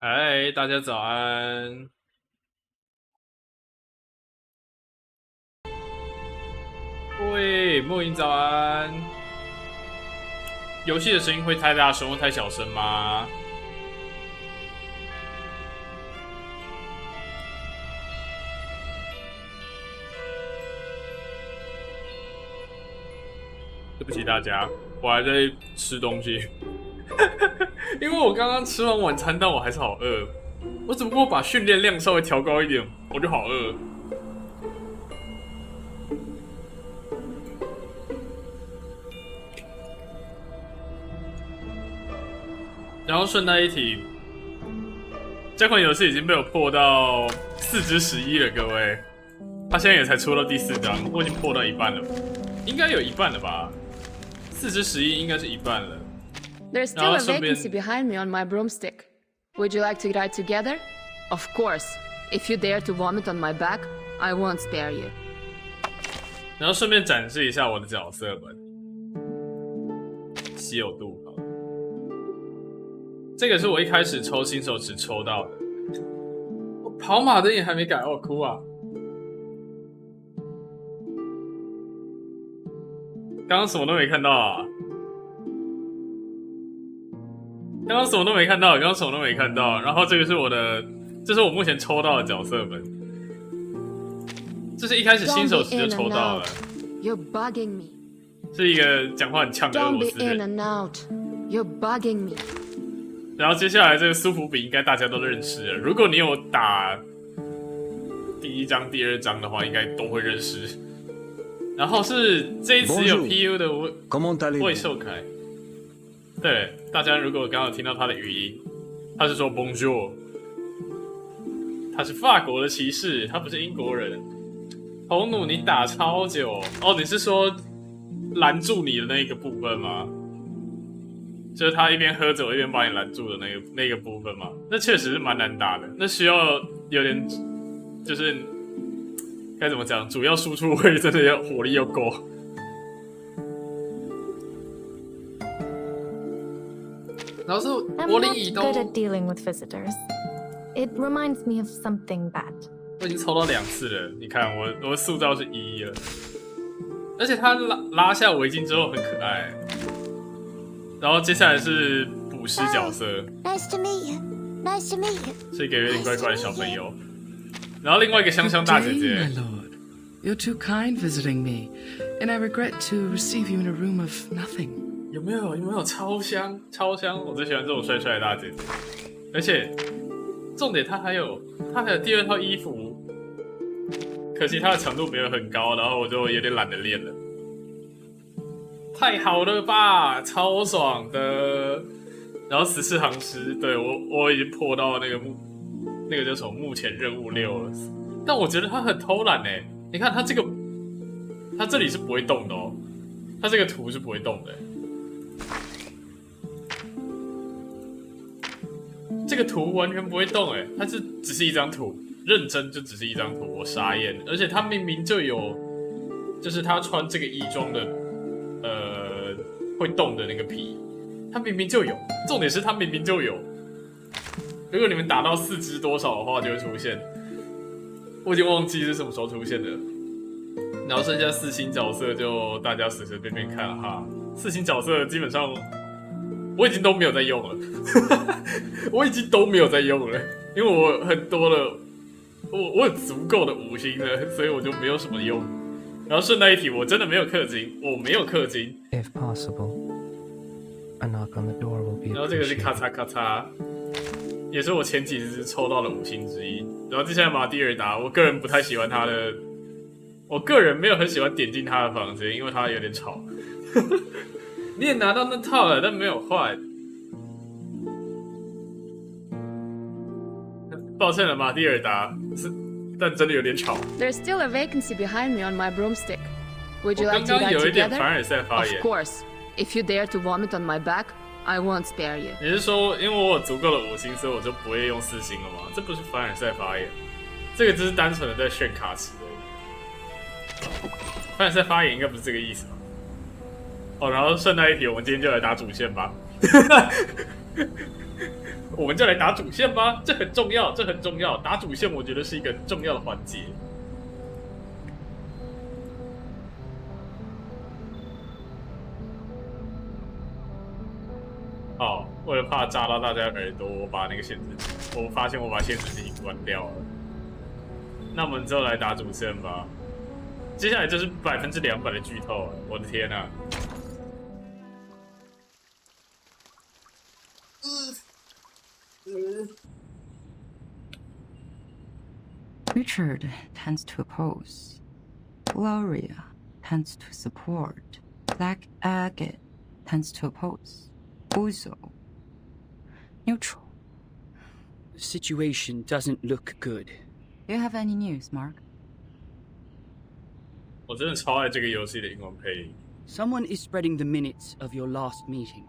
嗨，大家早安！喂，莫云早安！游戏的声音会太大声或太小声吗？对不起大家，我还在吃东西。因为我刚刚吃完晚餐，但我还是好饿。我只不过把训练量稍微调高一点，我就好饿。然后顺带一提，这款游戏已经被我破到4之11了，各位。它现在也才出到第4章，我已经破到一半了，应该有一半了吧？4之11应该是一半了。There's still a vacancy behind me on my broomstick. Would you like to ride together? Of course. If you dare to vomit on my back, I won't spare you. 然后顺便展示一下我的角色们，稀有度。这个是我一开始抽新手池抽到的。我跑马灯也还没改，我哭啊！刚刚什么都没看到啊！刚刚什么都没看到，然后这个是这是我目前抽到的角色们，这是一开始新手时就抽到了。You're bugging me. 是一个讲话很呛的俄罗斯人。 Don't be in and out. You're bugging me. 然后接下来这个苏菲比应该大家都认识了，如果你有打第1章、第2章的话，应该都会认识。然后是这一次有 PU 的魏寿凯。对，大家如果刚刚有听到他的语音，他是说 Bonjour， 他是法国的骑士，他不是英国人。红弩你打超久哦，你是说拦住你的那个部分吗？就是他一边喝酒一边把你拦住的那个部分吗？那确实是蛮难打的，那需要有点就是该怎么讲，主要输出位真的要火力要够。然后是我领移动。I'm not good at dealing with visitors. It reminds me of something bad. 我已经抽到2次了，你看我的塑造是1了，而且他拉下围巾之后很可爱。然后接下来是捕师角色 Nice to meet you. Nice to meet you. 是一个有点怪怪的小朋友。然后另外一个香香大姐姐。 My lord, you're too kind visiting me, and I regret to receive you in a room of nothing. 有没有超香？我最喜欢这种帅帅的大姐姐。而且重点，她还有第2套衣服，可惜它的强度没有很高，然后我就有点懒得练了。太好了吧，超爽的。然后14行诗，对我已经破到那个叫什么目前任务6了。但我觉得他很偷懒欸，你看他这里是不会动的哦，他这个图是不会动的欸。这个图完全不会动欸，它只是一张图，认真就只是一张图，我傻眼。而且他明明就有，就是他穿这个衣装的。会动的那个皮，它明明就有，重点是它明明就有。如果你们打到4只多少的话，就会出现。我已经忘记是什么时候出现的。然后剩下4星角色就大家随随便便看哈。4星角色基本上我已经都没有在用了，我已经都没有在用了，因为我很多了，我有足够的5星了，所以我就没有什么用。然后顺带一提，我真的没有氪金，我没有氪金。If possible, a knock on the door will be appreciated. 然后这个是咔嚓咔嚓，也是我前几只抽到了5星之一。然后接下来马蒂尔达，我个人不太喜欢他的，我个人没有很喜欢点进他的房间，因为他有点吵。你也拿到那套了，但没有换。抱歉了，马蒂尔达但真的有点吵。There's still a vacancy behind me on my broomstick. Would you like to 我刚刚 ride 有一点 together? 凡尔赛发言。 Of course. If you dare to vomit on my back, I won't spare you. 你是说，因为我有足够的5星，所以我就不会用4星了吗？这不是凡尔赛发言，这个只是单纯的在炫卡池而已。凡尔赛发言应该不是这个意思吧？哦，然后顺带一提，我们今天就来打主线吧。我们就来打主线吧，这很重要，这很重要。打主线，我觉得是一个很重要的环节。哦，为了怕炸到大家耳朵，我发现我把限制已经关掉了。那我们之后来打主线吧。接下来就是200%的剧透了，我的天啊！ Richard tends to oppose. Gloria tends to support. Black Agate tends to oppose. Uzo. Neutral. The situation doesn't look good. Do you have any news, Mark? 我真的超爱这个游戏的英文配音。 Someone is spreading the minutes of your last meeting.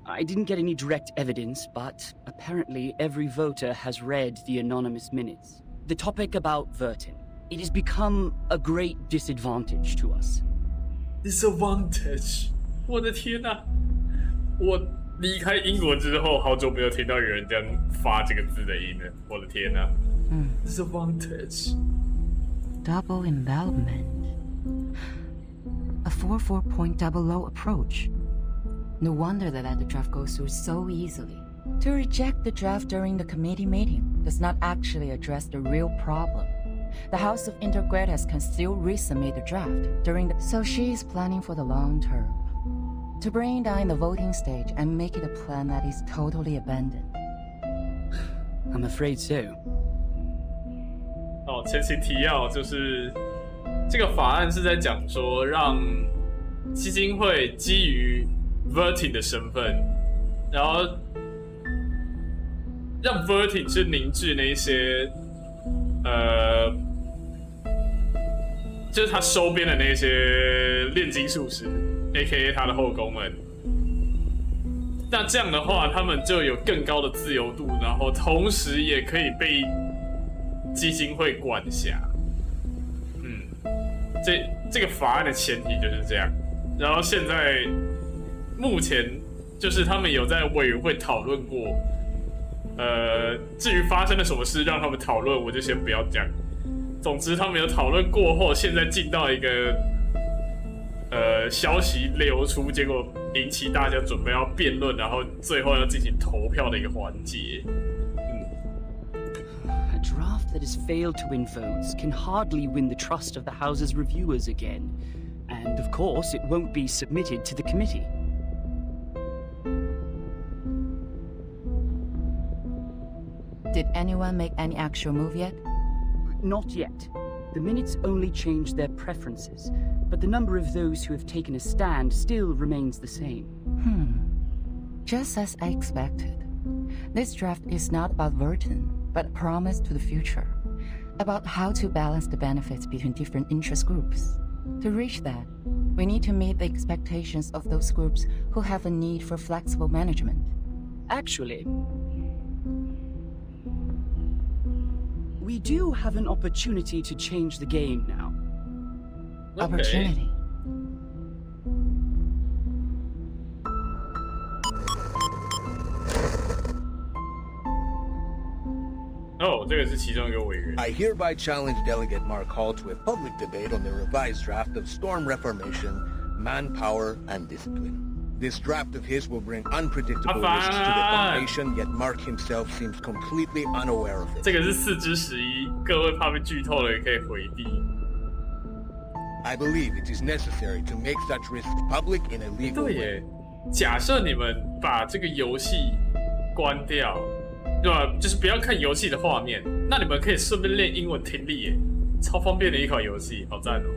I didn't get any direct evidence, but apparently every voter has read the anonymous minutes. The topic about Vertin. It has become a great disadvantage to us. Disadvantage， 我的天哪！我离开英国之后，好久没有听到有人这样发这个字的音了。我的天哪！Disadvantage。 Double envelopment. A 44.00 approach. No wonder they let the draft go through so easily. To reject the draft during the committee meeting does not actually address the real problem. The House of Intergrades can still resubmit the draft during the... So she is planning for the long term. To bring it down in the voting stage and make it a plan that is totally abandoned. I'm afraid so. 哦，前情提要就是这个法案是在讲说，让基金会基于 Vertin 的身份，然后让 Vertin 去凝聚那些就是他收编的那些炼金术士 ，A.K.A 他的后宫们。那这样的话，他们就有更高的自由度，然后同时也可以被基金会管辖。这个法案的前提就是这样。然后现在目前就是他们有在委员会讨论过。至于发生了什么事让他们讨论，我就先不要讲。总之，他们有讨论过后，现在进到一个消息流出，结果引起大家准备要辩论，然后最后要进行投票的一个环节。A draft that has failed to win votes can hardly win the trust of the House's reviewers again. And of course, it won't be submitted to the committee. Did anyone make any actual move yet? Not yet. The minutes only changed their preferences, but the number of those who have taken a stand still remains the same. Just as I expected. This draft is not about Vertin, but a promise to the future. About how to balance the benefits between different interest groups. To reach that, we need to meet the expectations of those groups who have a need for flexible management. Actually, we do have an opportunity to change the game now. Okay. Opportunity. Oh, 这个是其中一个委员。 I hereby challenge Delegate Mark Hall to a public debate on the revised draft of Storm Reformation, Manpower, and Discipline. This draft of his will bring unpredictable risks to the Foundation, yet Mark himself seems completely unaware of it. 这个是4/11，各位怕被剧透了也可以回避。 I believe it is necessary to make such risks public in a legal 对 way. 耶，假设你们把这个游戏关掉，对吧？就是不要看游戏的画面，那你们可以顺便练英文听力耶，超方便的一款游戏，好赞哦！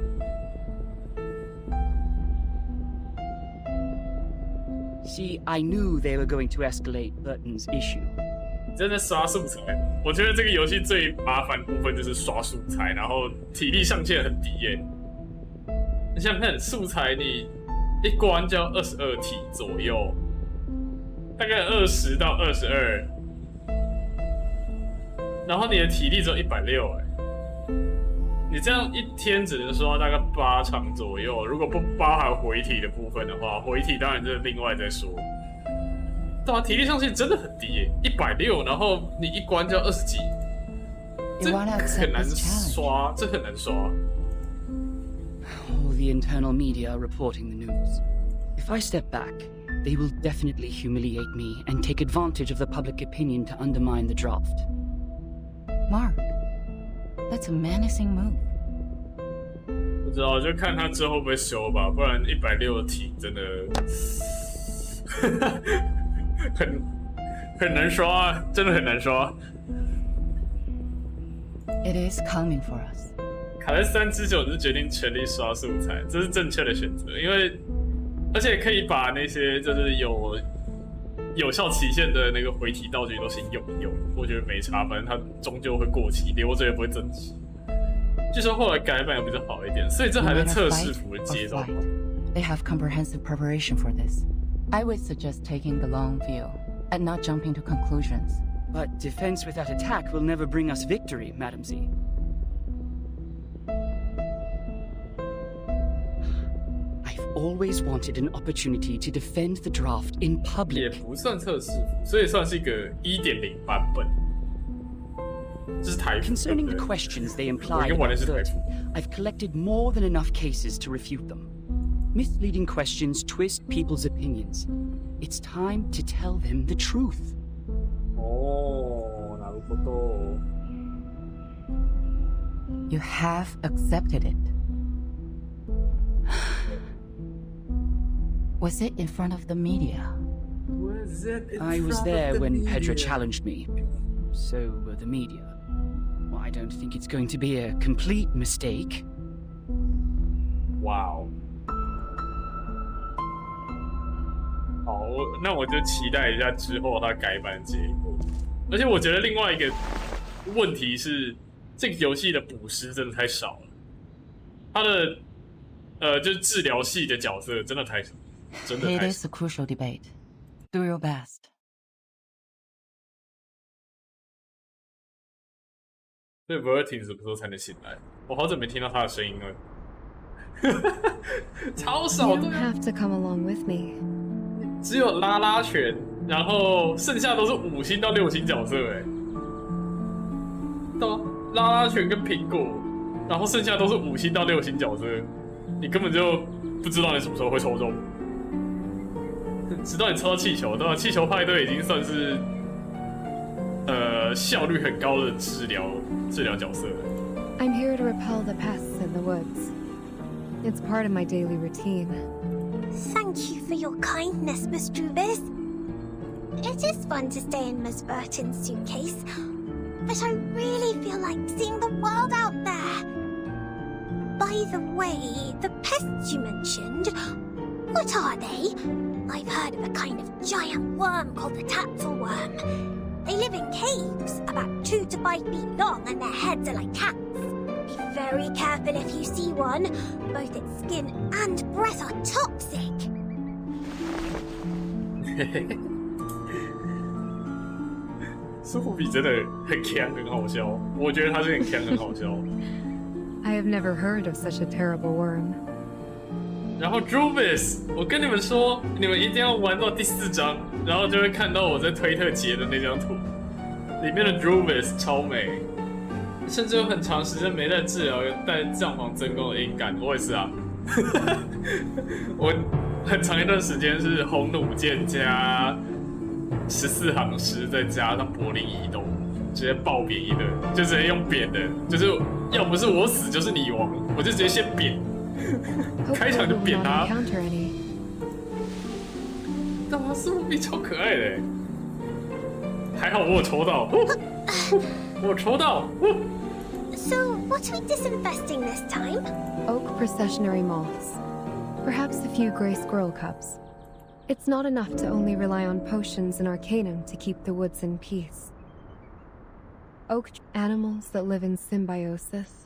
See, I knew they were going to escalate Burton's issue. 真的刷素材，我觉得这个游戏最麻烦的部分就是刷素材，然后体力上限很低耶。你想想看，素材你一关就要22体左右，大概20到22，然后你的体力只有160哎。你这样一天只能刷大概8场左右，如果不包含回体的部分的话，回体当然就是另外再说。对啊，体力上限真的很低耶，160，然后你一关就要20几，这很难刷，这很难刷。All the internal media are reporting the news. If I step back, they will definitely humiliate me and take advantage of the public opinion to undermine the draft. Mark, that's a menacing move. 不知道，就看他之后会不会修吧，不然160的体真的很难刷啊，真的很难刷。It is coming for us. 卡在3之9就决定全力刷素材，这是正确的选择，因为而且可以把那些就是有效期限的那个回体道具都先用一用，我觉得没差，反正它终究会过期，留着也不会增值。据说后来改版也比较好一点，所以这还在测试服的阶段。They have comprehensive preparation for this. I would suggest taking the long view and not jumping to conclusions. But defense without attack will never bring us victory, Madam Z. I've always wanted an opportunity to defend the draft in public. 也不算测试服，所以算是一个 1.0 版本。这是台服。Concerning the questions they imply about Vtuber, I've collected more than enough cases to refute them. Misleading questions twist people's opinions. It's time to tell them the truth. 哦，なるほど。You have accepted it. Was it in front of the media? I was there when Pedro challenged me. So were the media. Well, I don't think it's going to be a complete mistake. Wow. 好，那我就期待一下之后它改版的结果。而且我觉得另外一个问题是，这个游戏的捕食真的太少了。它的就是治疗系的角色真的太少，真的太少。It is a crucial debate. Do your best. 所以不会停什么时候才能醒来？我好久没听到他的声音了。超少 You don't have to come along with me. 只有拉拉拳，然后剩下都是5星到6星角色哎。对啊，拉拉拳跟苹果，然后剩下都是5星到6星角色，你根本就不知道你什么时候会抽中。直到你抽到气球，对吧？气球派对已经算是效率很高的治疗角色了。I'm here to repel the pests in the woods. It's part of my daily routine. Thank you for your kindness, Miss Drubis. It is fun to stay in Miss Burton's suitcase, but I really feel like seeing the world out there. By the way, the pests you mentioned, what are they? I've heard of a kind of giant worm called the tatzelworm. They live in caves, about 2 to 5 feet long, and their heads are like cats. Be very careful if you see one. Both its skin and breath are toxic. 苏富比真的很强，很好笑。我觉得他是很强，很好笑。I have never heard of such a terrible worm. 然后 Drubis， 我跟你们说，你们一定要玩到第4章，然后就会看到我在推特截的那张图，里面的 Drubis 超美，甚至有很长时间没在治疗带帐篷增攻的音感。我也是啊，我很长一段时间是红弩箭加14行诗，再加上柏林移动，直接爆扁一顿，就直接用扁的，就是要不是我死就是你亡，我就直接先扁。开场就扁他，但他苏比超可爱的，还好我有抽到，我有抽到。So, what are we disinfesting this time? Oak processionary moths. Perhaps a few gray squirrel cubs. It's not enough to only rely on potions and arcanum to keep the woods in peace. Oak animals that live in symbiosis.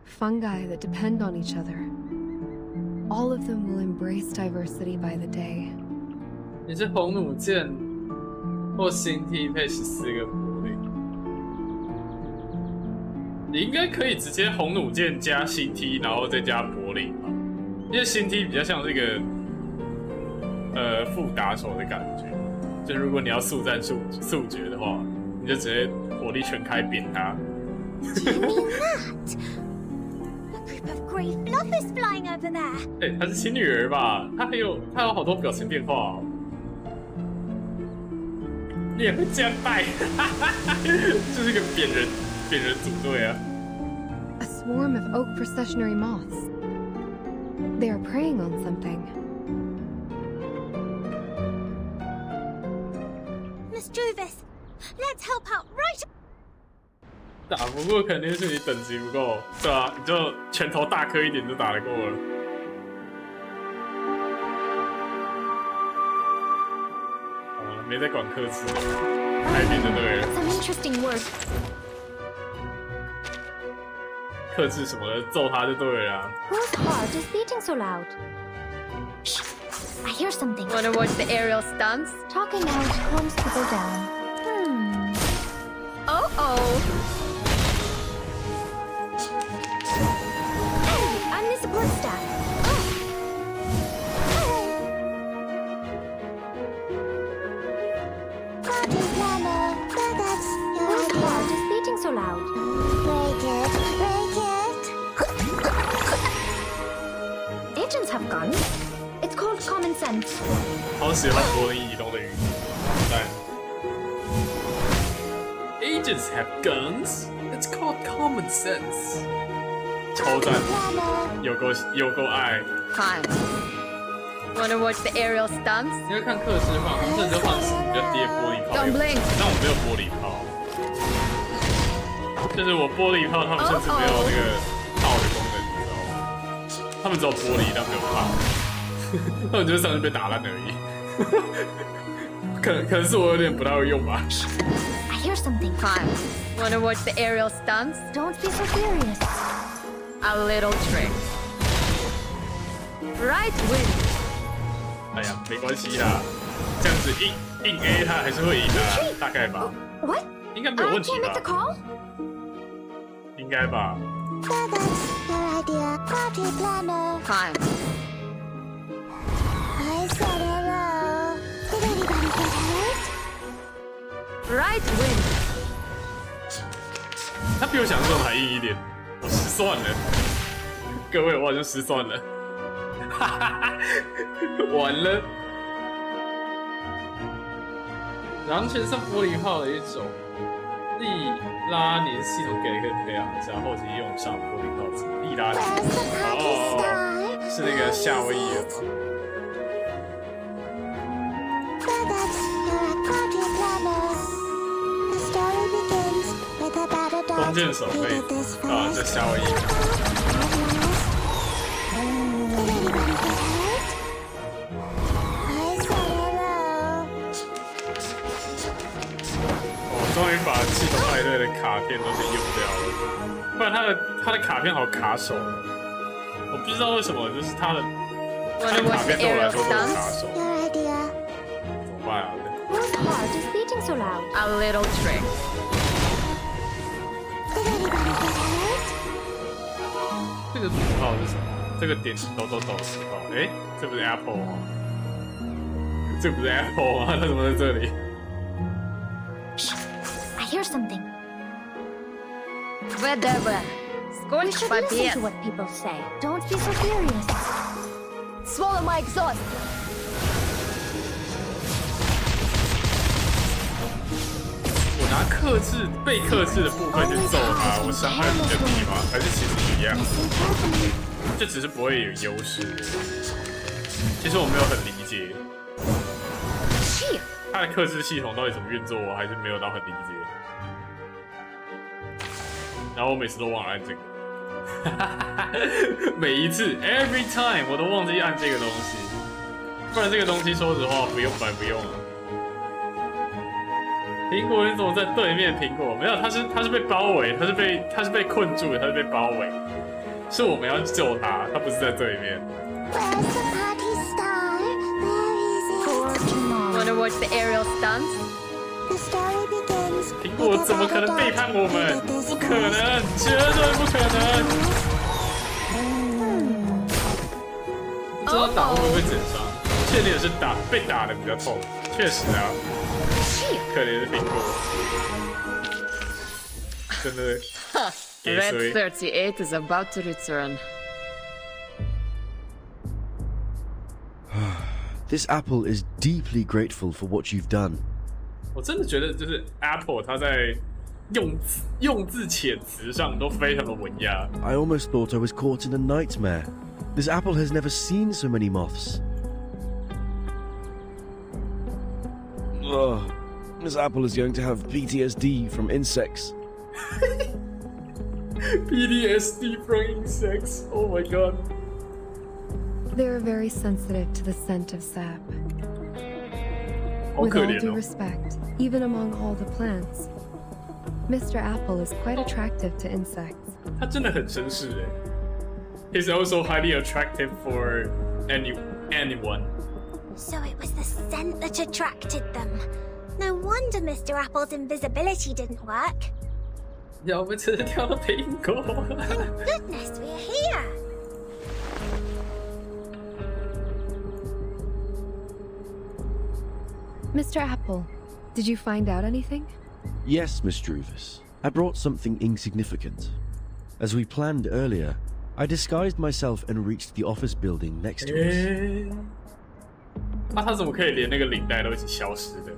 Fungi that depend on each other. All of them will embrace diversity by the day. 你是红弩箭或新梯配14个柏林，你应该可以直接红弩箭加新梯，然后再加柏林吧？因为新梯比较像这个副打手的感觉。就如果你要速战速决的话，你就直接火力全开扁他。Do you mean that? A group of grey fluffers flying over there. 哎，她是亲女儿吧？她有好多表情变化哦。你也会这样带，就是个扁人组队啊。A swarm of oak processionary moths. They are preying on something. Miss Juvis, let's help out right. 打不过肯定是你等级不够，对啊，你就拳头大颗一点就打得过了。没在管克制，海边就对了。Some interesting work. 克制什么的，揍他就对了。Whose heart is beating so loud? Shh! I hear something. Wanna watch the aerial stunts? Talking out calms people down. Oh. Hey, I'm the support staff. Whose heart is beating so loud? Break it. Agents have guns. It's called common sense. 好喜欢柏林移动的语言，但 Agents have guns. It's called common sense. 超赞，有够爱。Fine. Wanna watch the aerial stunts? 你会看克制放，红色就放死，你就跌玻璃炮。Don't blink. 但我没有玻璃炮，就是我玻璃炮，他们甚至没有那个炮的功能，你知道吗？他们只有玻璃，但没有炮，他们就是上去被打烂而已。可能是我有点不太会用吧。I hear something. Fine. Wanna watch the aerial stunts? Don't be so furious. A little trick. Right win. 哎呀，没关系啦，这样子硬 A 他还是会赢的，大概吧。What? 应该没有 I 问题 can't 吧 make the？ call? 应该吧。 That's your idea, party planner. Fine. I said hello. Did anybody get hurt? Right win. 他比我想象中还硬一点，我失算了。各位，我好像失算了。完了。狼犬上玻璃炮的一种，利拉年系统给了一个培养一下，后期用上玻璃炮子。利拉年哦，是那个夏威夷人吗？弓箭手可以啊，在夏威夷。终于把系统派对的卡片都给用掉了，不然他的卡片好卡手，我不知道为什么，就是他的卡片对我来说都很卡手，怎么办啊 Whose heart is beating so loud? A little trick. Did anybody get hurt? 这个符号是什么？这个点抖的符号，哎，这不是 Apple 吗？这不是 Apple 吗？它怎么在这里？ I hear something. Whatever. We Сколько should listen побед. to what people say. Don't be so furious. Swallow my exhaust. 我拿克制被克制的部分去揍他，我伤害比较低吗？还是其实一样？ Listen carefully. 就只是不会有优势。其实我没有很理解， Shit. 它的克制系统到底怎么运作，我还是没有到很理解。然后我每次都忘了按这个，每一次 every time 我都忘记按这个东西，不然这个东西说实话不用白不用了。苹果你怎么在对面？苹果没有，他是被包围，他是被困住的，他是被包围，是我们要救他，他不是在对面。 Where's the party star? Where is it? For tomorrow. Wanna watch the aerial stunts? The story begins. 苹果怎么可能背叛我们？不可能，绝对不可能！不知道打会不会减伤？确定的是被打的比较痛。确实啊，可怜的苹果，真的。Red 38 is about to return. This apple is deeply grateful for what you've done. 我真的觉得，就是 Apple 它在用字遣词上都非常的文雅。I almost thought I was caught in a nightmare. This apple has never seen so many moths. Ugh. This apple is going to have PTSD from insects. PTSD from insects. Oh my god. They are very sensitive to the scent of sap. With all due respect, even among all the plants, Mr. Apple is quite attractive to insects. 他真的很绅士哎。He's also highly attractive for anyone. So it was the scent that attracted them. No wonder Mr. Apple's invisibility didn't work. 要不吃掉了苹果。Thank goodness we're here. Mr. Apple, did you find out anything? Yes, Miss Druvis. I brought something insignificant. As we planned earlier, I disguised myself and reached the office building next to us. 他怎么可以连那个领带都一起消失的？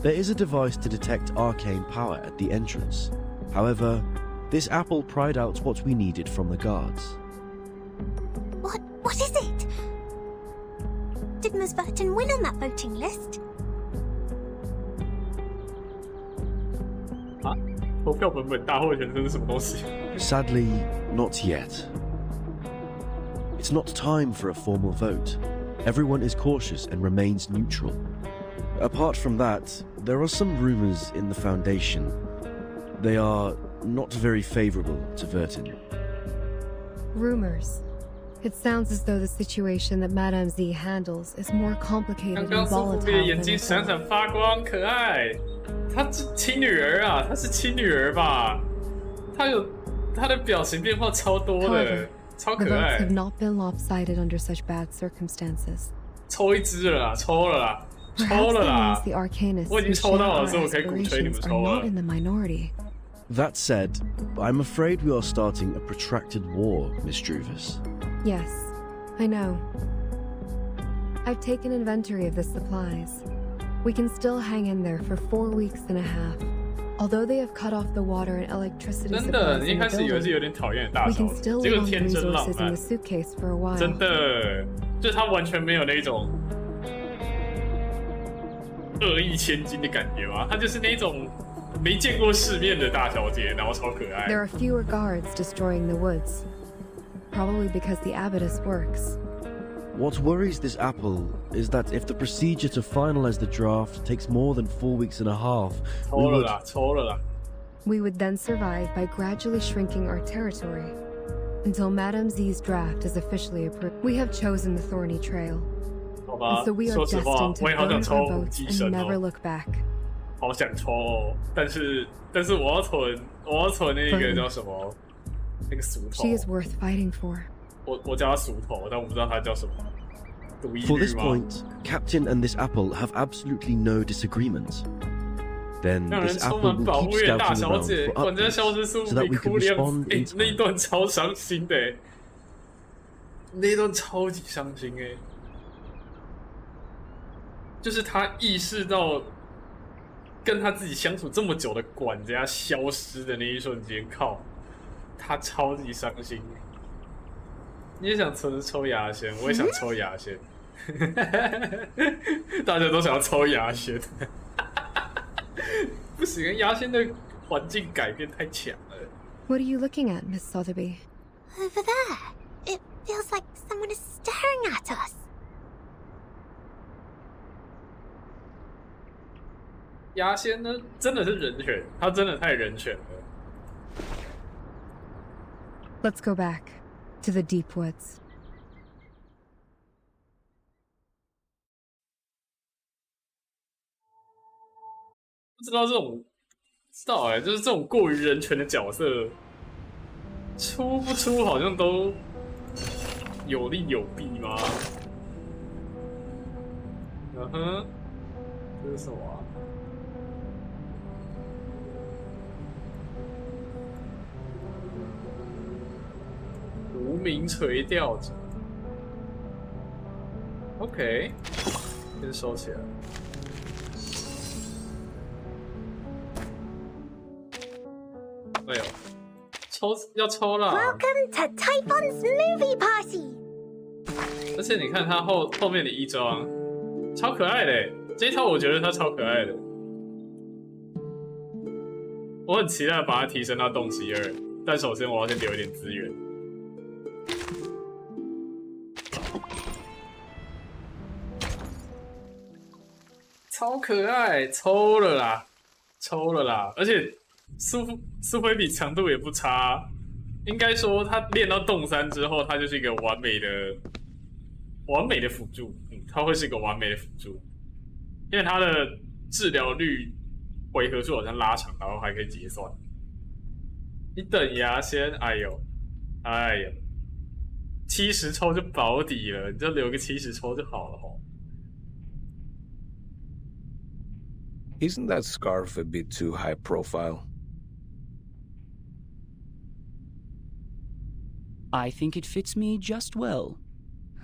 There is a device to detect arcane power at the entrance. However, this apple pried out what we needed from the guards. What is it? Did Ms. Burton win on that voting list? 啊？投票本本大获全胜是什么东西？ Sadly, not yet. It's not time for a formal vote. Everyone is cautious and remains neutral. Apart from that, there are some rumors in the Foundation. They are not very favorable to Vertin. Rumors. It sounds as though the situation that Madame Z handles is more complicated and 刚刚苏菲 volatile 比的眼 than 睛 I 闪 thought. 闪发光，可爱。她是亲女儿啊，她是亲女儿吧？她的表情变化超多的 However,，超 The 可 votes 爱 have。not been lopsided under such bad circumstances. 抽一支了啦，抽了啦，抽 Perhaps 了 that 啦 means！the arcanists 我已经 who 抽 share 到了， our 所以我可以鼓吹你们 aspirations are 抽 not 了。 in the minority. That said, I'm afraid we are starting a protracted war, Miss Druvis. Yes, I know. I've taken inventory of the supplies. We can still hang in there for 4 weeks and a half. Although they have cut off the water and electricity 真的， supplies 你一 in 开 the 始以为是 building, 有点讨厌的大 we 小 can 子， still 结 live 果 on 天真浪 resources in 漫 the，suitcase for a while. 真的，就是他完全没有那种恶意千金的感觉嘛，他就是那种没见过世面的大小姐，然后超可爱。 There are fewer guards destroying the woods. Probably because the abattis works. What worries this apple is that if the procedure to finalize the draft takes more than 4 weeks and a half, 抽了啦，抽了啦。 We would then survive by gradually shrinking our territory until Madame Z's draft is officially approved. We have chosen the thorny trail, 好吧， and so we are 说实话， destined to 我也好 burn 想抽 our 五 votes 级 and 神 never 哦， look back. 好想抽哦，但是我要存那个叫什么，那个俗头 She，is worth fighting for. 我叫他俗头，但我不知道他叫什么。独一 For 律 this 吗？ point, Captain and this apple have absolutely no disagreement. Then 让人 this 充 apple 满 will 保 keep 护欲的大 scouting 小 around 姐， for 管家消失 updates 速 so that 比 we 哭 can 脸， respond 哎 in， 那一 time. 段超伤心的，那一段超级伤心哎，就是他意识到跟他自己相处这么久的管家消失的那一瞬间，靠，他超级伤心。你也想抽牙仙，我也想抽牙仙，大家都想要抽牙仙。不行，牙仙的环境改变太强了。 What are you looking at, Miss Sotheby? Over there. It feels like someone is staring at us. 牙仙呢，真的是人选，他真的太人选了。 Let's go back to the deep woods. 不知道这种，不知道哎，就是这种过于人权的角色，出不出好像都有利有弊吗？嗯哼，这是什么啊？无名垂钓者。OK， 先收起来。哎呦，要抽了 Welcome to Typhon's movie party. 而且你看他后面的衣装，超可爱的。这一套我觉得他超可爱的，我很期待把它提升到动机2，但首先我要先留一点资源。超可爱，抽了啦！而且苏菲比强度也不差，应该说他练到动3之后，他就是一个完美的辅助，他会是一个完美的辅助。因为它的治疗率回合数好像拉长，然后还可以结算。你等牙先，哎呦，70抽就保底了，你就留个70抽就好了吼。Isn't that scarf a bit too high profile? I think it fits me just well.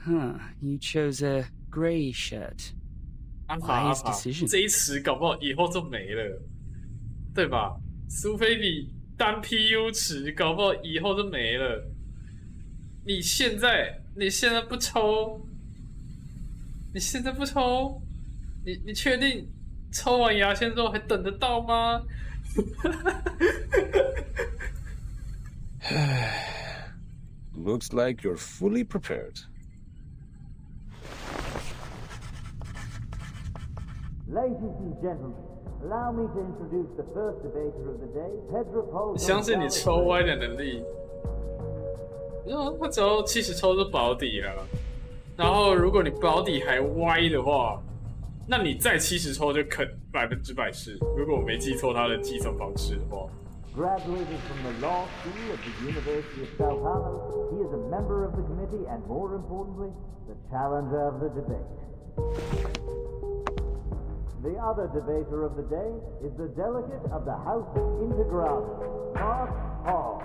Huh, you chose a gray shirt. 阿法，这一池搞不好以后就没了，对吧？苏菲比单 PU 池搞不好以后就没了。你现在不抽，你确定抽完牙线之后还等得到吗？Looks like you're fully prepared. Ladies and gentlemen, allow me to introduce the first debater of the day, Pedro. 相信你抽歪的能力。他只要70抽就保底了，然后如果你保底还歪的话，那你再70抽就肯100%是。如果我没记错他的计算方式的话。Graduated from the law school of the University of Sao Paulo, he is a member of the committee and, more importantly, the challenger of the debate. The other debater of the day is the delegate of the House of Integrado, Mark Hall.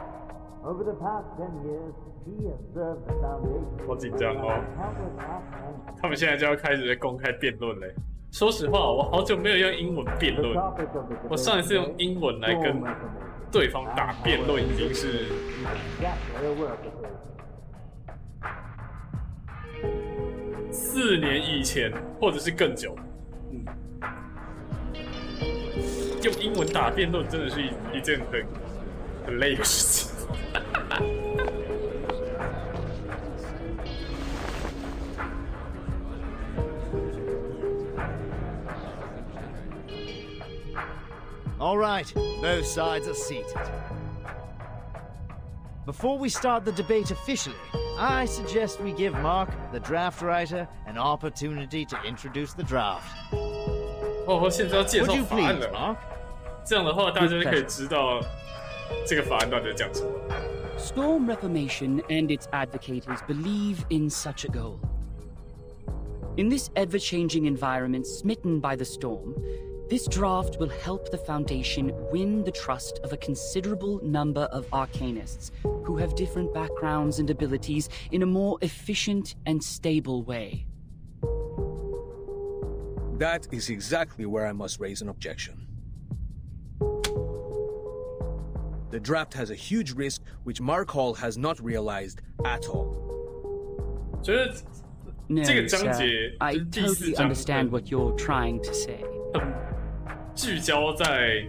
Over the past 10 years, he has served the foundation. 好紧张哦！他们现在就要开始在公开辩论嘞。说实话，我好久没有用英文辩论，我上一次用英文来跟对方打辩论已经是4年以前，或者是更久。用英文打辩论真的是一件很累的事情。All right, both sides are seated. Before we start the debate officially, I suggest we give Mark, the draft writer, an opportunity to introduce the draft. 现在要介绍法案了。这样的话，大家就可以知道这个法案到底在讲什么。Storm Reformation and its advocators believe in such a goal. In this ever-changing environment smitten by the storm, this draft will help the Foundation win the trust of a considerable number of arcanists who have different backgrounds and abilities in a more efficient and stable way. That is exactly where I must raise an objection. The draft has a huge risk which Mark Hall has not realized at all. No, sir, I totally understand what you're trying to say. 聚焦在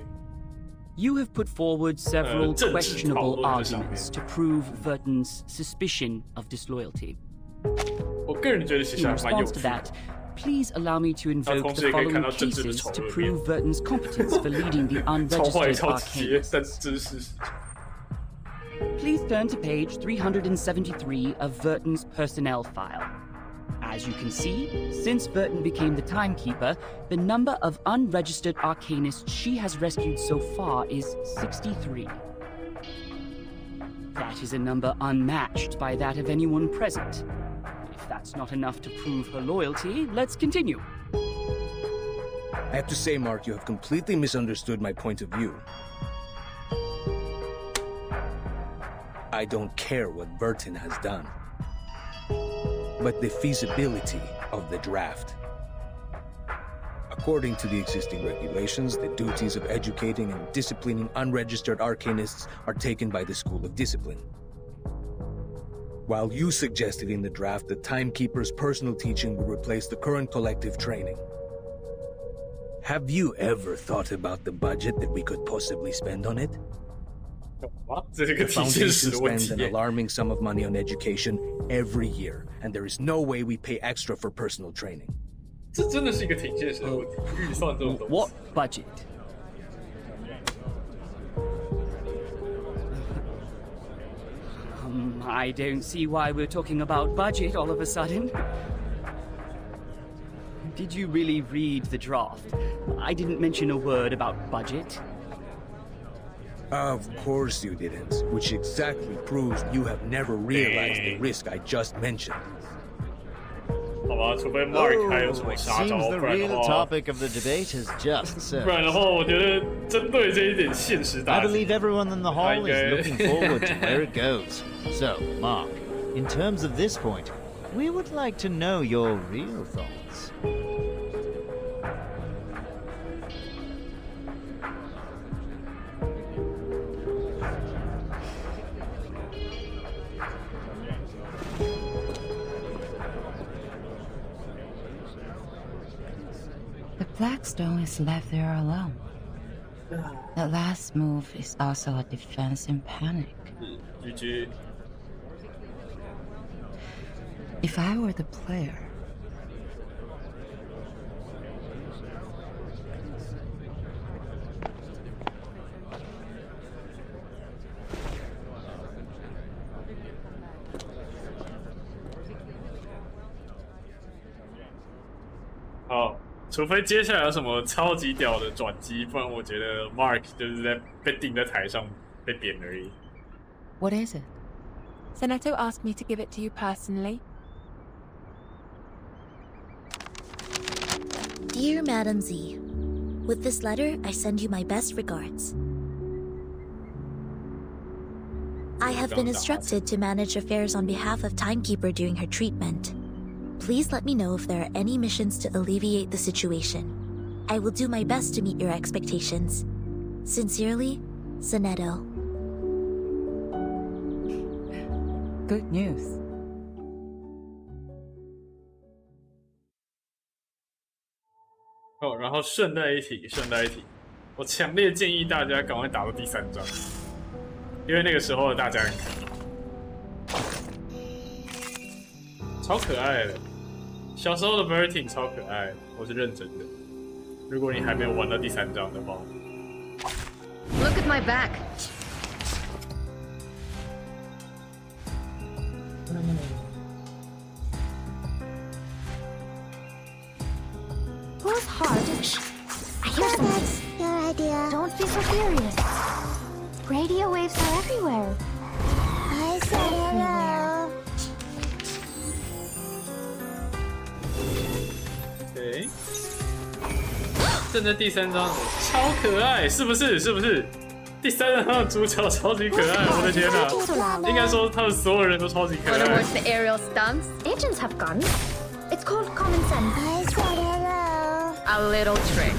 You have put forward several questionable arguments to prove Verton's suspicion of disloyalty. 我个人觉得其实还蛮有趣的。 Please allow me to invoke the following cases to prove Verton's competence for leading the unregistered arcanists. Please turn to page 373 of Verton's personnel file. As you can see, since Verton became the timekeeper, the number of unregistered arcanists she has rescued so far is 63. That is a number unmatched by that of anyone present. If that's not enough to prove her loyalty, let's continue. I have to say, Mark, you have completely misunderstood my point of view. I don't care what Burton has done, but the feasibility of the draft. According to the existing regulations, the duties of educating and disciplining unregistered arcanists are taken by the School of Discipline. While you suggested in the draft that Timekeeper's personal teaching would replace the current collective training. Have you ever thought about the budget that we could possibly spend on it? The Foundation spends an alarming sum of money on education every year, and there is no way we pay extra for personal training. 这真的是一个挺现实的问题，预算这种东西。What budget? I don't see why we're talking about budget all of a sudden. Did you really read the draft? I didn't mention a word about budget. Of course you didn't, which exactly proves you have never realized the risk I just mentioned. 好吧，除非 Mark 还有什么杀招，不然的话 topic of the debate has just served. 不然的话，我觉得针对这一点现实打击 I believe everyone in the hall is looking forward to where it goes. So, Mark, in terms of this point, we would like to know your real thoughts. The Blackstone is left there alone. The last move is also a defense in panic. GG. If I were the player,好，除非接下来有什么超级屌的转机，不然我觉得 Mark 就是在被钉在台上被扁而已。what is it? Zeneto asked me to give it to you personally. Dear Madam Z, with this letter, I send you my best regards. I have been instructed to manage affairs on behalf of Timekeeper during her treatment. Please let me know if there are any missions to alleviate the situation. I will do my best to meet your expectations. Sincerely, Zeneto. Good news. 哦，然后顺带一提，我强烈建议大家赶快打到第3章，因为那个时候的大家很可爱，超可爱的。小时候的 Vertin 超可爱，我是认真的。如果你还没有玩到第3章的话 Look at my back. Whose heart is... I hear something. That's your idea. Don't be so furious. Radio waves are everywhere. I said hello. OK， 正在第3章，超可爱，是不是？第3章的主角超级可爱，我的天哪！应该说他们所有人都超级可爱。Wanna watch the aerial stunts? Agents have guns. It's called common sense. I said hello. A little trick.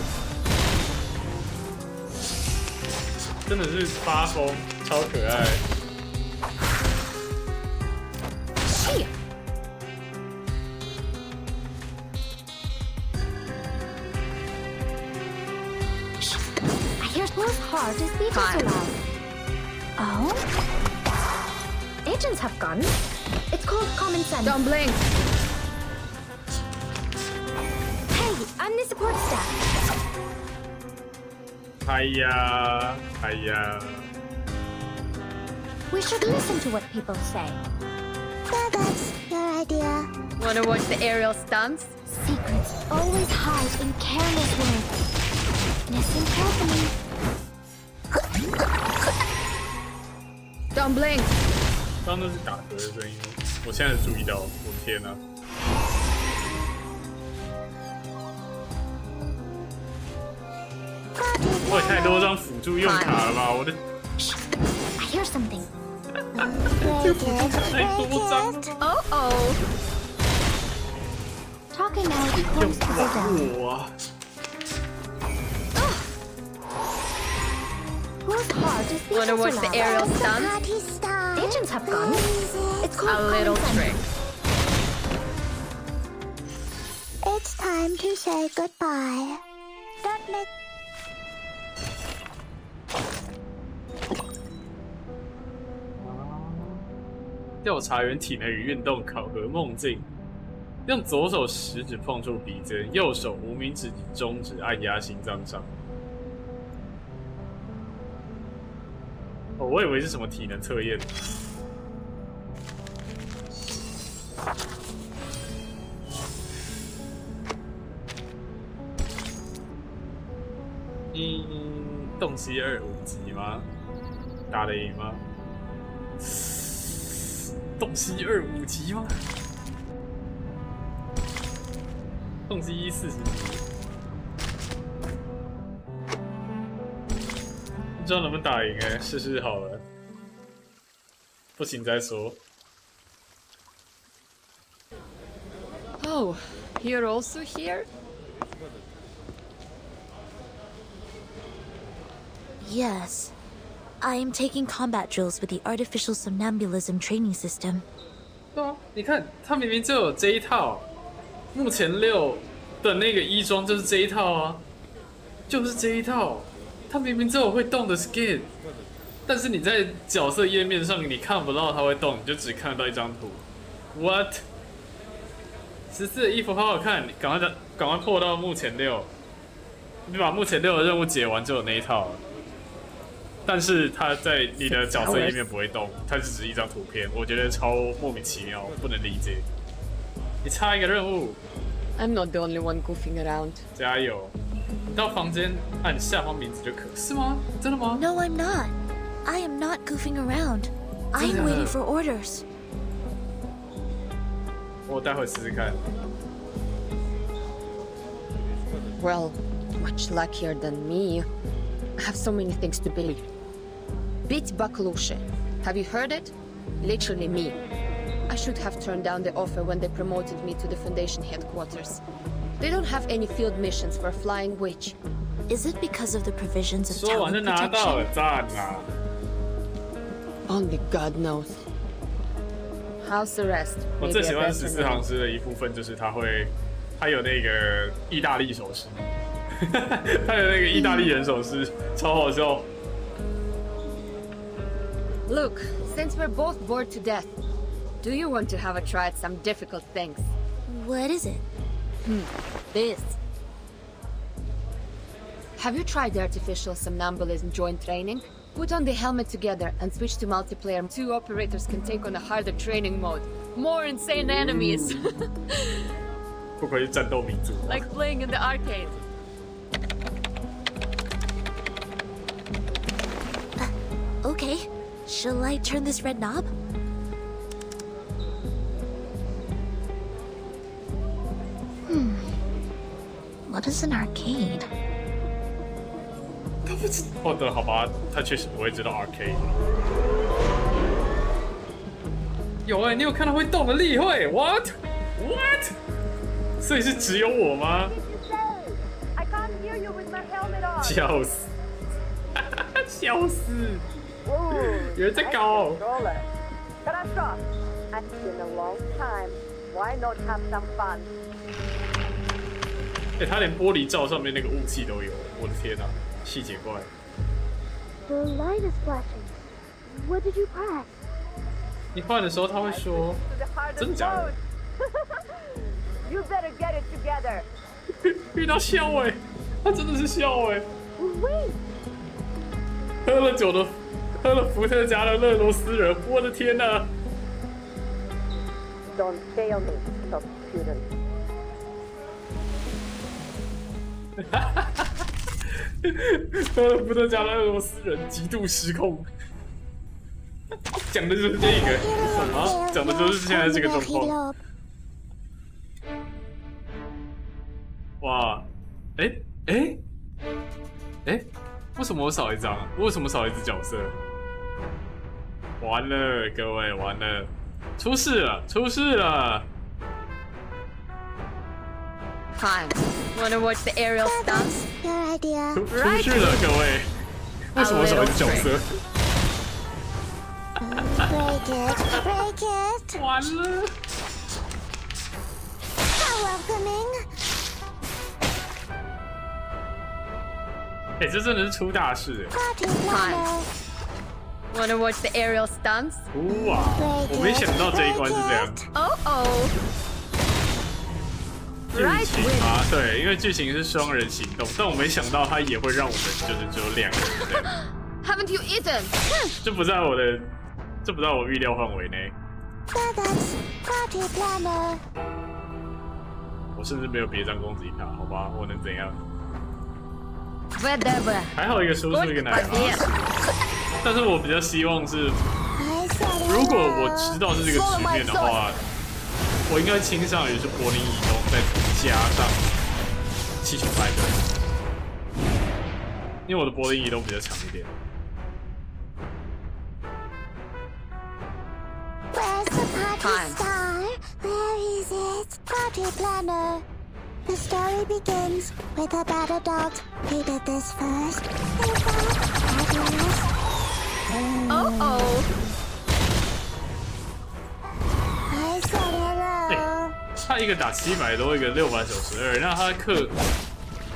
真的是发疯，超可爱。Shit. I hear whose heart is beating so loud. Oh? Agents have guns. It's called common sense. Don't blink. Hey, I'm the support staff. 哎呀。 We should listen to what people say. That's your idea. Wanna watch the aerial stunts? Secrets always hide in careless words. Listen carefully. Don't blink. 刚刚那是打嗝的声音，我现在注意到，我天哪！我也太多张辅助用卡了吧？我的。I hear something. 这辅助卡太多张。Oh. Talking now equals to the down. 哇！ Whose heart is the Wanna watch the aerial stunts? Agents have guns. It's called A little trick. It's time to say goodbye. Don't make. 调查员体内与运动考核梦境，用左手食指碰触鼻尖，右手无名指及中指按压心脏上。哦，我以为是什么体能测验。洞悉2-5级吗？打得赢吗？洞悉2-5级吗？洞悉40级，不知道能不能打赢哎，试试好了，不行再说。Oh, you're also here? Yes. I am taking combat drills with the artificial somnambulism training system. 对啊，你看，他明明就有这一套，目前6的那个衣装就是这一套啊，就是这一套。他明明就有会动的 skin， 但是你在角色页面上你看不到它会动，你就只看得到一张图。What？ 14的衣服好好看，你赶快破到目前6，你把目前6的任务解完就有那一套了。但是它在你的角色页面不会动，它只是一张图片，我觉得超莫名其妙，不能理解。你差一个任务。I'm not the only one goofing around. 加油！你到房间按下方名字就可，是吗？真的吗 No, I'm not. I am not goofing around. I am waiting for orders. 我待会试试看。Well, much luckier than me. I have so many things to believe. Beat Baklushe. Have you heard it? Literally me. I should have turned down the offer when they promoted me to the Foundation headquarters. They don't have any field missions for a flying witch. Is it because of the provisions of 说完就 talent 拿到了， protection? 赞啊！ Only God knows. House arrest. 我最喜欢14行诗的一部分就是他有那个意大利手势，他有那个意大利人手势，超好笑。Look, since we're both bored to death, do you want to have a try at some difficult things? What is it? This. Have you tried the artificial somnambulism joint training? Put on the helmet together and switch to multiplayer. 2 operators can take on a harder training mode. More insane enemies. 不愧是战斗民族。 Like playing in the arcade. Okay. Shall I turn this red knob? What is an arcade? 他不知道的，好吧，他确实不会知道 arcade。有哎、你有看到会动的例会 ？What？ 所以是只有我吗？笑死！笑死！有人在搞。哎、他连玻璃罩上面那个雾气都有，我的天哪、细节怪。 The light is flashing. What did you press? 你换的时候他会说，真的假的？ You better get it together. 遇到笑哎、他真的是笑哎、 Wait. 喝了酒的，喝了伏特加的俄罗斯人，我的天哪！ Don't fail me, top student. 喝了伏特加的俄罗斯人极度失控，讲的就是这个什么？讲的就是现在这个状况。哇，为什么我少一张？为什么少一只角色？完了，各位，完了，出事了，出事了！ Fine. Wanna watch the aerial stunts? Your idea. 出事了，各位！为什么少一只角色？ Break it, break it. 完了！ How welcoming. 哎，这真的是出大事哎！ Party planner. Wanna watch the aerial stunts? 哇，我没想到这一关是这样。 Oh oh. 剧情啊，对，因为剧情是双人行动，但我没想到它也会让我们就是只有2个人这样。Haven't you eaten? 这不在我预料范围内。 That's party planner. 我甚至没有别张公子卡，好吧，我能怎样？ Whatever. 还好一个叔叔一个奶妈，但是我比较希望是，如果我知道是这个局面的话，我应该倾向于是柏林以东再加上气球派对，因为我的柏林移动比较强一点。 Where's the party star? Where is it? Party planner. The story begins with a bad adult. He did this first. Oh oh. I said hello. 他一个打700多，一个692，那他的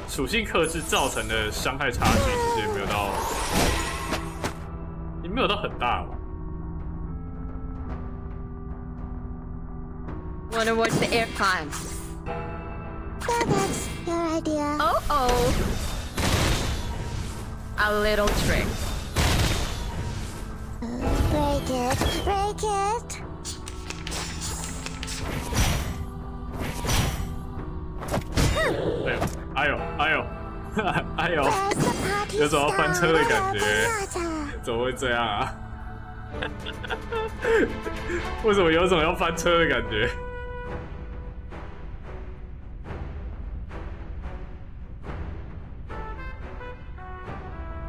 属性克制造成的伤害差距其实也没有到很大吧。 Wanna watch the air time? That's your idea. Oh oh. A little trick. Break it, break it. 哎呦，哎呦，哎呦，有种要翻车的感觉，怎么会这样啊？为什么有种要翻车的感觉？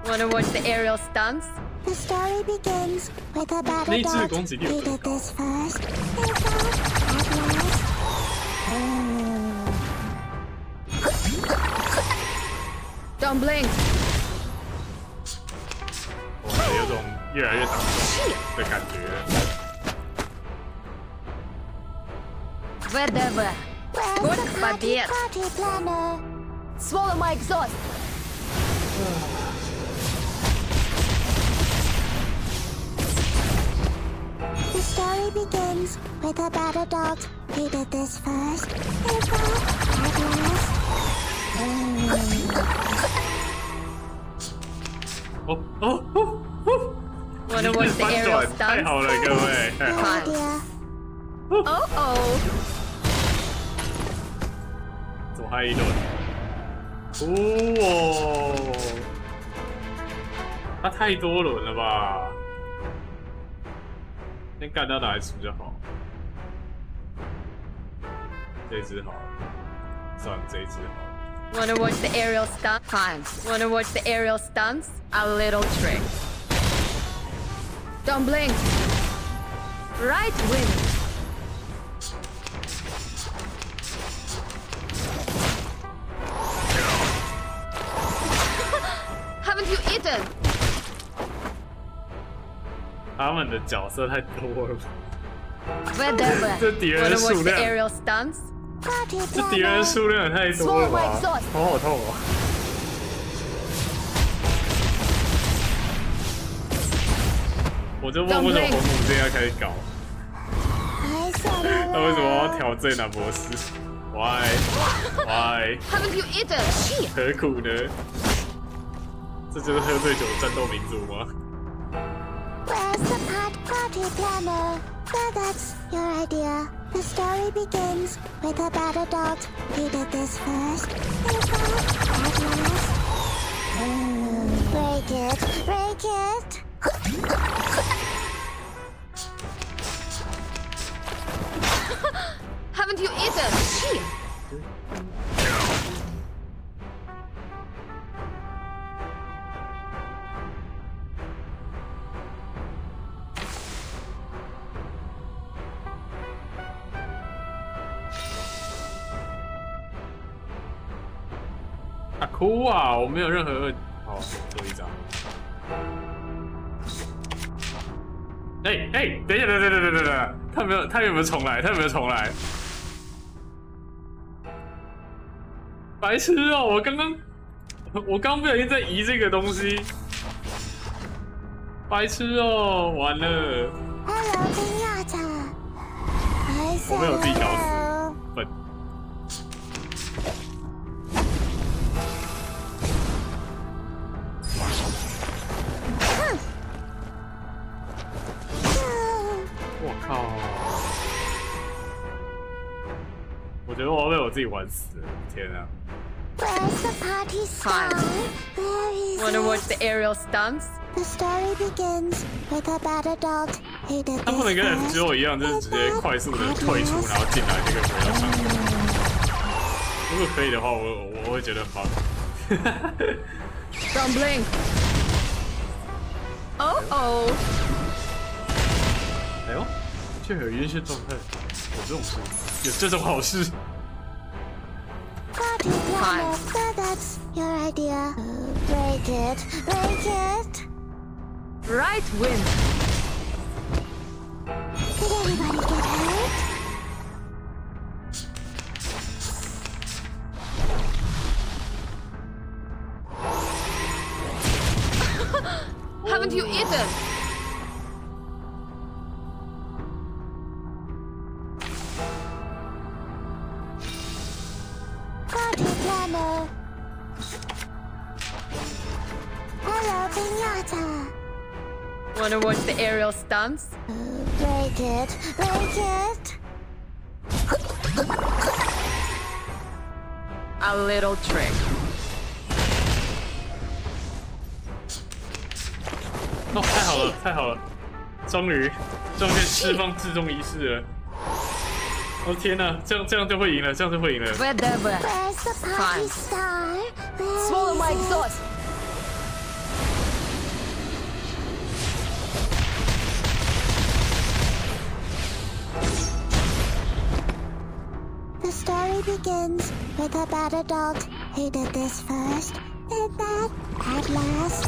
Wanna watch the aerial stunts? The story begins with a bad adult. He did this first. Don't blink. 有种越来越打中的感觉。 Whatever. Good побед. Party planner. Swallow my exhaust. The story begins with a bad adult. He did this first. Oh, oh, oh, oh. Wanna watch the aerial stunts? 太好了，各位，太好了。 Oh oh. 怎么还一轮？哦，他太多轮了吧？先干到哪一只就好。这只好了，算了，这一只好了。 Wanna watch the aerial stunt? Fine. Wanna watch the aerial stunts? A little trick. Don't blink. Right wing. Haven't you eaten? 他们的角色太多了。 Whatever. 这敌人 Wanna 的 watch 数 the 量， aerial stunts? 这敌人的数量也太多了吧？头好痛哦！我就问为什么红母现在开始搞？他为什么要挑战男博士 ？Why? Why? Haven't you eaten? 何苦呢？这就是喝醉酒的战斗民族吗？ Where's the party planner? That's your idea. The story begins with a bad adult. He did this first. Break it, break it. Haven't you eaten? 啊哭啊！我没有任何恶，好，做一张。等一下，他有没有重来？白痴哦！我刚刚不小心在移这个东西，白痴哦！完了。Hello， 冰亚子。我没有自己搞死，笨。我靠！我觉得我要被我自己玩死了，天啊！ Where's the party star? Where is Wanna it? watch the aerial stunts? The story begins with a bad adult who did 他不能 this 跟 first. FGO 一样，就是直接快速的退出，然后进来这个回到上面。如果可以的话，我会觉得很棒。Don't blink. Oh. 哎呦，却有晕眩状态，有这种事，有这种好事。 Party planner, so that's your idea. Break it. Right win. Did anybody get hurt? Haven't you eaten? Party planner. Hello, Pinata. Wanna watch the aerial stunts? Break it. A little trick. 哦，太好了，终于可以释放自动仪式了。哦天哪，这样就会赢了，Whatever. Where's the party star? Swallow my exhaust. The story begins with a bad adult who did this first, did that at last.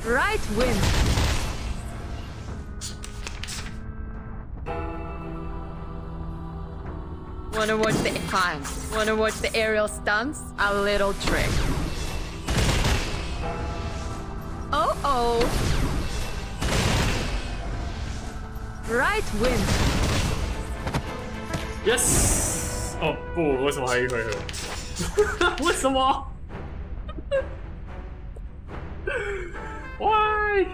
Right win. Wanna watch the aerial stunts? A little trick. Oh. Right win. Yes. 哦不，为什么还有一回合？为什么？Why？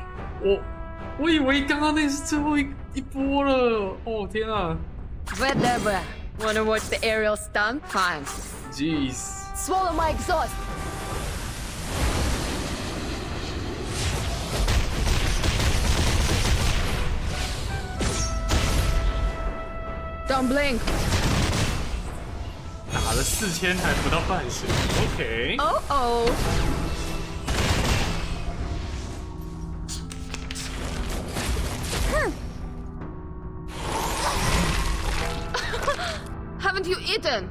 我以为刚刚那是最后一波了。哦天啊 Whatever. Wanna watch the aerial stunt? Fine. Jeez. Swallow my exhaust. Don't blink. 打了4000还不到半血 ，OK。Oh. Haven't you eaten?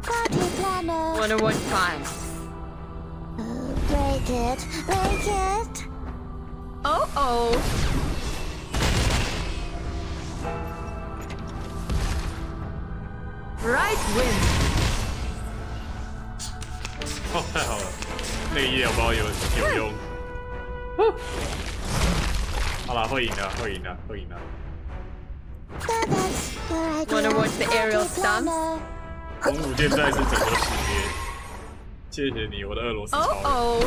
Party planner. Wanna watch time? Break it. Oh. Right win. 哦，太好了，那个医疗包有用。好啦，会赢的。Wanna watch the aerial stunts? 红弩箭再次拯救世界，谢谢你，我的俄罗斯超人。Oh.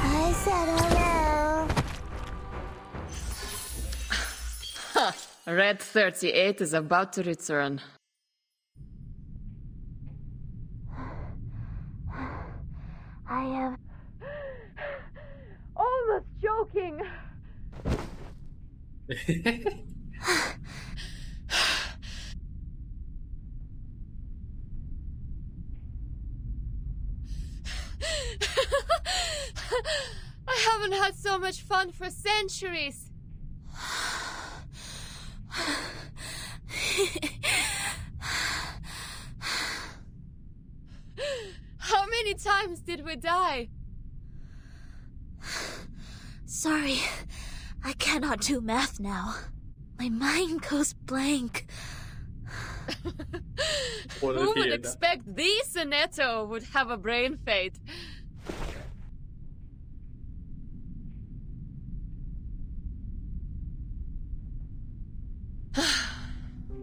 I said hello. Red 38 is about to return. I am almost joking. I haven't had so much fun for centuries. How many times did we die? Sorry, I cannot do math now. My mind goes blank. Who would expect the Sonetto would have a brain fade?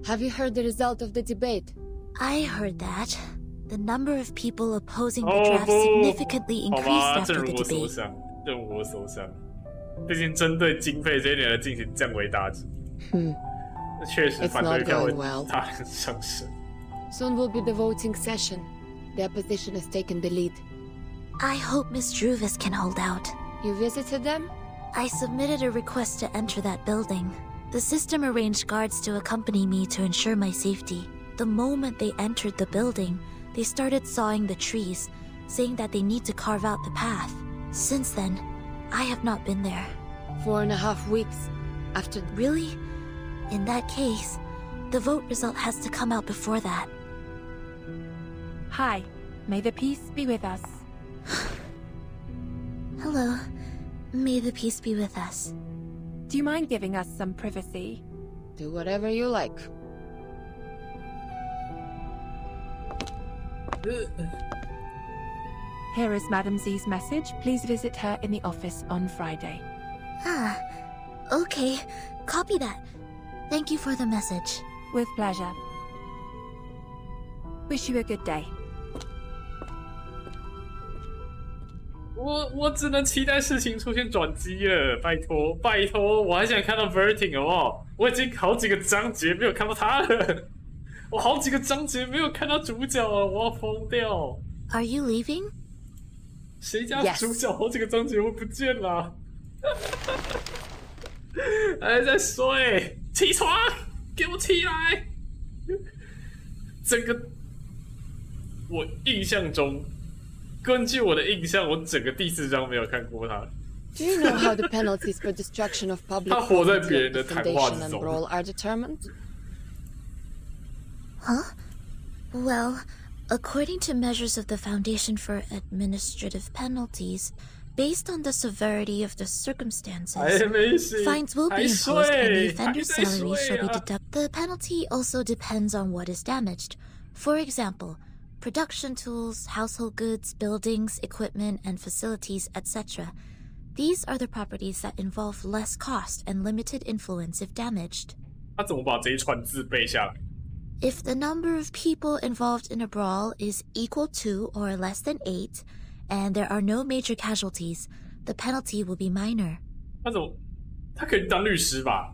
Have you heard the result of the debate? I heard that. The number of people opposing the draft significantly increased after the debate. 任我所想，毕竟针对经费这一点来进行降维打击。确实反对票会大幅上升。Soon will be the voting session. The opposition has taken the lead. I hope Miss Druvis can hold out. You visited them? I submitted a request to enter that building. The system arranged guards to accompany me to ensure my safety. The moment they entered the building, they started sawing the trees, saying that they need to carve out the path. Since then, I have not been there. 4.5 weeks after... Really? In that case, the vote result has to come out before that. Hi. May the peace be with us. Hello. May the peace be with us. Do you mind giving us some privacy? Do whatever you like. Here is Madam Z's message. Please visit her in the office on Friday. Ah, okay. Copy that. Thank you for the message. With pleasure. Wish you a good day. 我只能期待事情出现转机了，拜托拜托，我还想看到 Verting 好不好？我已经好几个章节没有看到他了，我好几个章节没有看到主角了，我要疯掉。Are you leaving? 谁家主角好几个章节会不见了？还在睡，起床，给我起来！整个我印象中。根据我的印象，我整个第4章没有看过他。Do you know how the penalties for destruction of public property of the Foundation and Brawl are determined? Huh? Well, according to measures of the Foundation for Administrative Penalties, based on the severity of the circumstances, fines will be imposed and the offender's salary shall be deducted. The penalty also depends on what is damaged. For example, production tools, household goods, buildings, equipment, and facilities, etc. These are the properties that involve less cost and limited influence if damaged. 他怎么把这一串字背下来？ If the number of people involved in a brawl is equal to or less than 8, and there are no major casualties, the penalty will be minor. 他怎么？他可以当律师吧？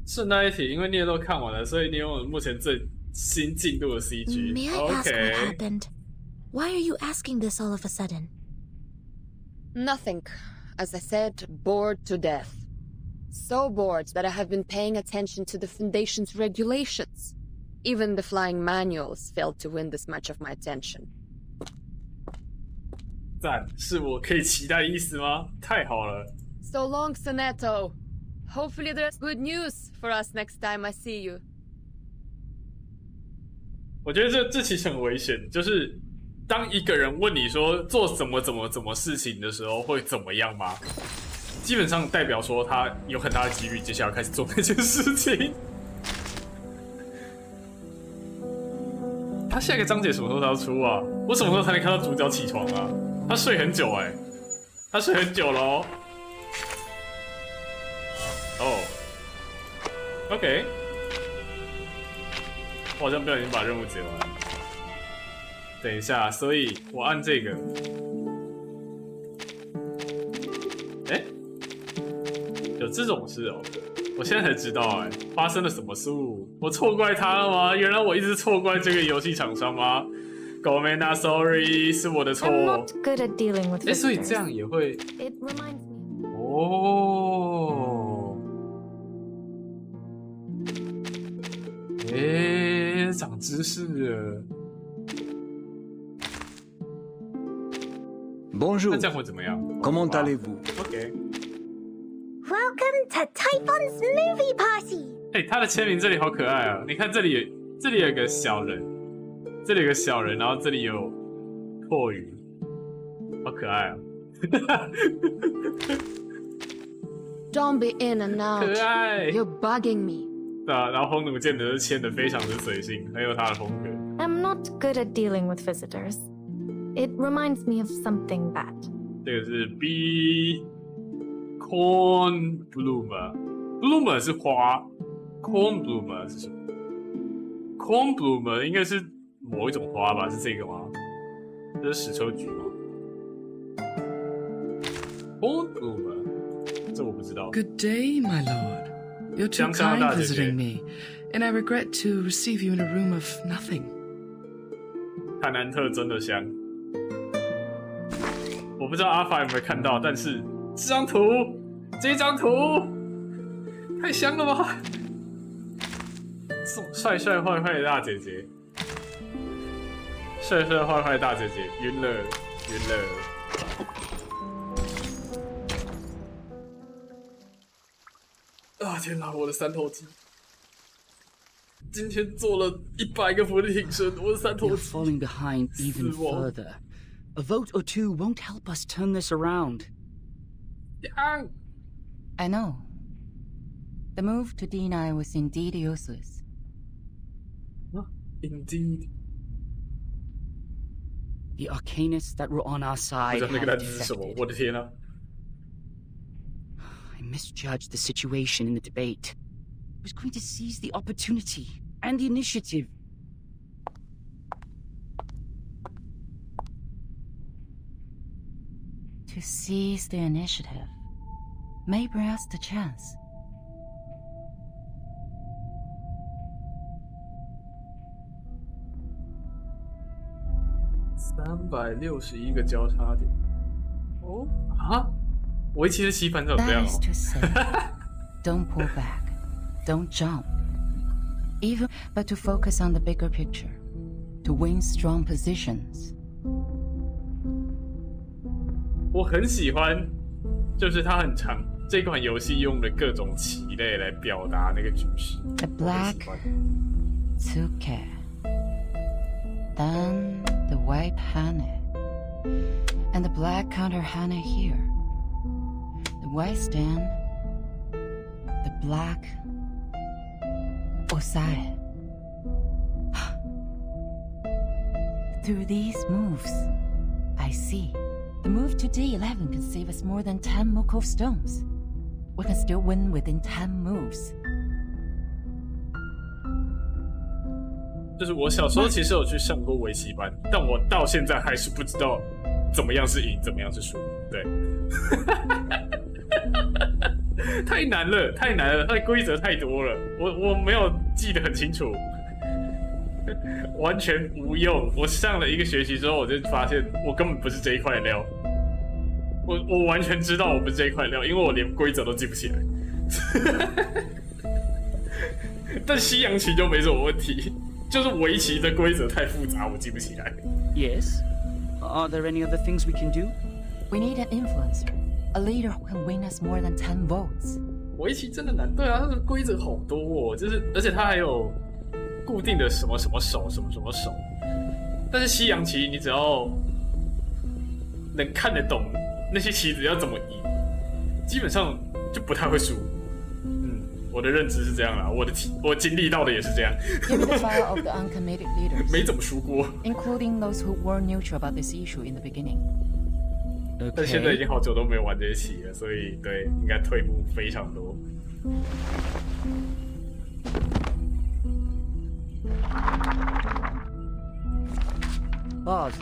顺带一提，因为你也都看完了，所以你有目前最新进度的 CG。 May I ask what happened? Why are you asking this all of a sudden? Nothing. As I said, bored to death. So bored that I have been paying attention to the Foundation's regulations. Even the flying manuals failed to win this much of my attention. 赞，是我可以期待的意思吗？太好了。 So long, Sonetto. Hopefully there's good news for us next time I see you. 我觉得这其实很危险，就是当一个人问你说做怎么事情的时候会怎么样吗？基本上代表说他有很大的几率接下来开始做那件事情。他下一个章节什么时候才要出啊？我什么时候才能看到主角起床啊？他睡很久他睡很久了哦。OK。我好像不小心把任务解完。等一下，所以我按这个。有这种事哦，我现在才知道发生了什么事？我错怪他了吗？原来我一直错怪这个游戏厂商吗 ？Go man, not sorry， 是我的错。I'm not good at dealing with visitors. 所以这样也会。It reminds me. 哦。长知识了。Bonjour. 那这样会怎么样 Comment allez-vous? OK. Welcome to Typhon's movie party. 他的签名这里好可爱啊！你看这里有个小人，这里有个小人，然后这里有破鱼，好可爱啊！ Don't be in and out. 可爱 You're bugging me. 对啊，然后红弩箭的签的非常的随性，很有他的风格。I'm not good at dealing with visitors. It reminds me of something bad. 这个是 B corn bloomer 是花 ，corn bloomer 是什么 ？corn bloomer 应该是某一种花吧？是这个吗？这是矢车菊吗 ？corn bloomer 这我不知道。 Good day, my lord. You're too kind visiting me, and I regret to receive you in a room of nothing. 海南特真的香，我不知道阿法有没有看到，但是这张图太香了吧！帅帅坏坏的大姐姐，帅帅坏坏的大姐姐，晕了。啊天哪！我的三头肌，今天做了100个伏地挺身，我的三头肌。We're falling behind even further. A vote or two won't help us turn this around. I know. The move to deny was indeed useless. Indeed. The arcanists that were on our side 不知道那个 have 单词是什么？ defected. 我的天啊！ I misjudged the situation in the debate. I was going to seize the opportunity and the initiative. To seize the initiative may bring us the chance. 361个交叉点。哦啊！围棋的棋盘怎么这样 That is to say, don't pull back, don't jump, but to focus on the bigger picture, to win strong positions. 我很喜欢，就是它很长。这款游戏用的各种棋类来表达那个局势。The black took it, then the white had it, and the black counter had it here. The white stand, the black osai. Through these moves, I see. The move to D11 can save us more than 10 Moko stones. We can still win within 10 moves. 就是我小时候其实有去上过围棋班，但我到现在还是不知道怎么样是赢，怎么样是输。对，太难了，太难了，它的规则太多了，我没有记得很清楚。完全无用。我上了1个学期之后，我就发现我根本不是这一块料。我完全知道我不是这一块料，因为我连规则都记不起来。但西洋棋就没什么问题，就是围棋的规则太复杂，我记不起来。Yes. Are there any other things we can do? We need an influencer, a leader who can win us more than 10 votes. 围棋真的难，对啊，它的规则好多哦，就是而且它还有固定的什么什么手，什么什么手。但是西洋棋，你只要能看得懂那些棋子要怎么移，基本上就不太会输。我的认知是这样啦，我经历到的也是这样。Give me the file of the uncommitted leaders. 没怎么输过 ，including those who were neutral about this issue in the beginning. 但现在已经好久都没有玩这些棋了，所以对，应该退步非常多。Bard.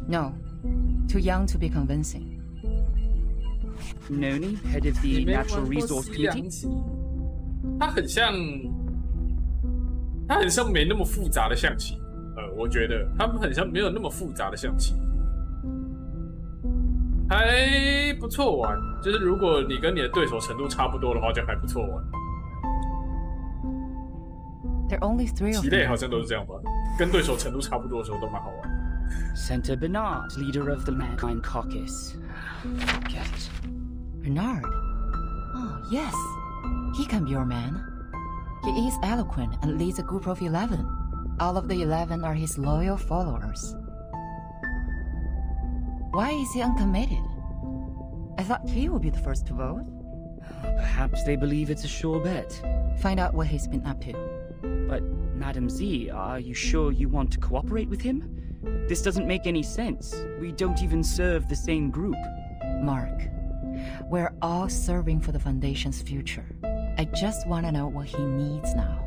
No, too young to be convincing. Noni, head of the Natural Resource Committee. 它很像没那么复杂的象棋。我觉得他们很像没有那么复杂的象棋，还不错玩。就是如果你跟你的对手程度差不多的话，就还不错玩。There are only 3 of them. 棋类好像都是这样吧，跟对手程度差不多的时候都蛮好玩。Senator Bernard, leader of the Mankind Caucus. Get it. Bernard? Oh, yes. He can be your man. He is eloquent and leads a group of 11. All of the 11 are his loyal followers. Why is he uncommitted? I thought he would be the first to vote. Perhaps they believe it's a sure bet. Find out what he's been up to. But, Madam Z, are you sure you want to cooperate with him? This doesn't make any sense. We don't even serve the same group. Mark, we're all serving for the Foundation's future. I just want to know what he needs now.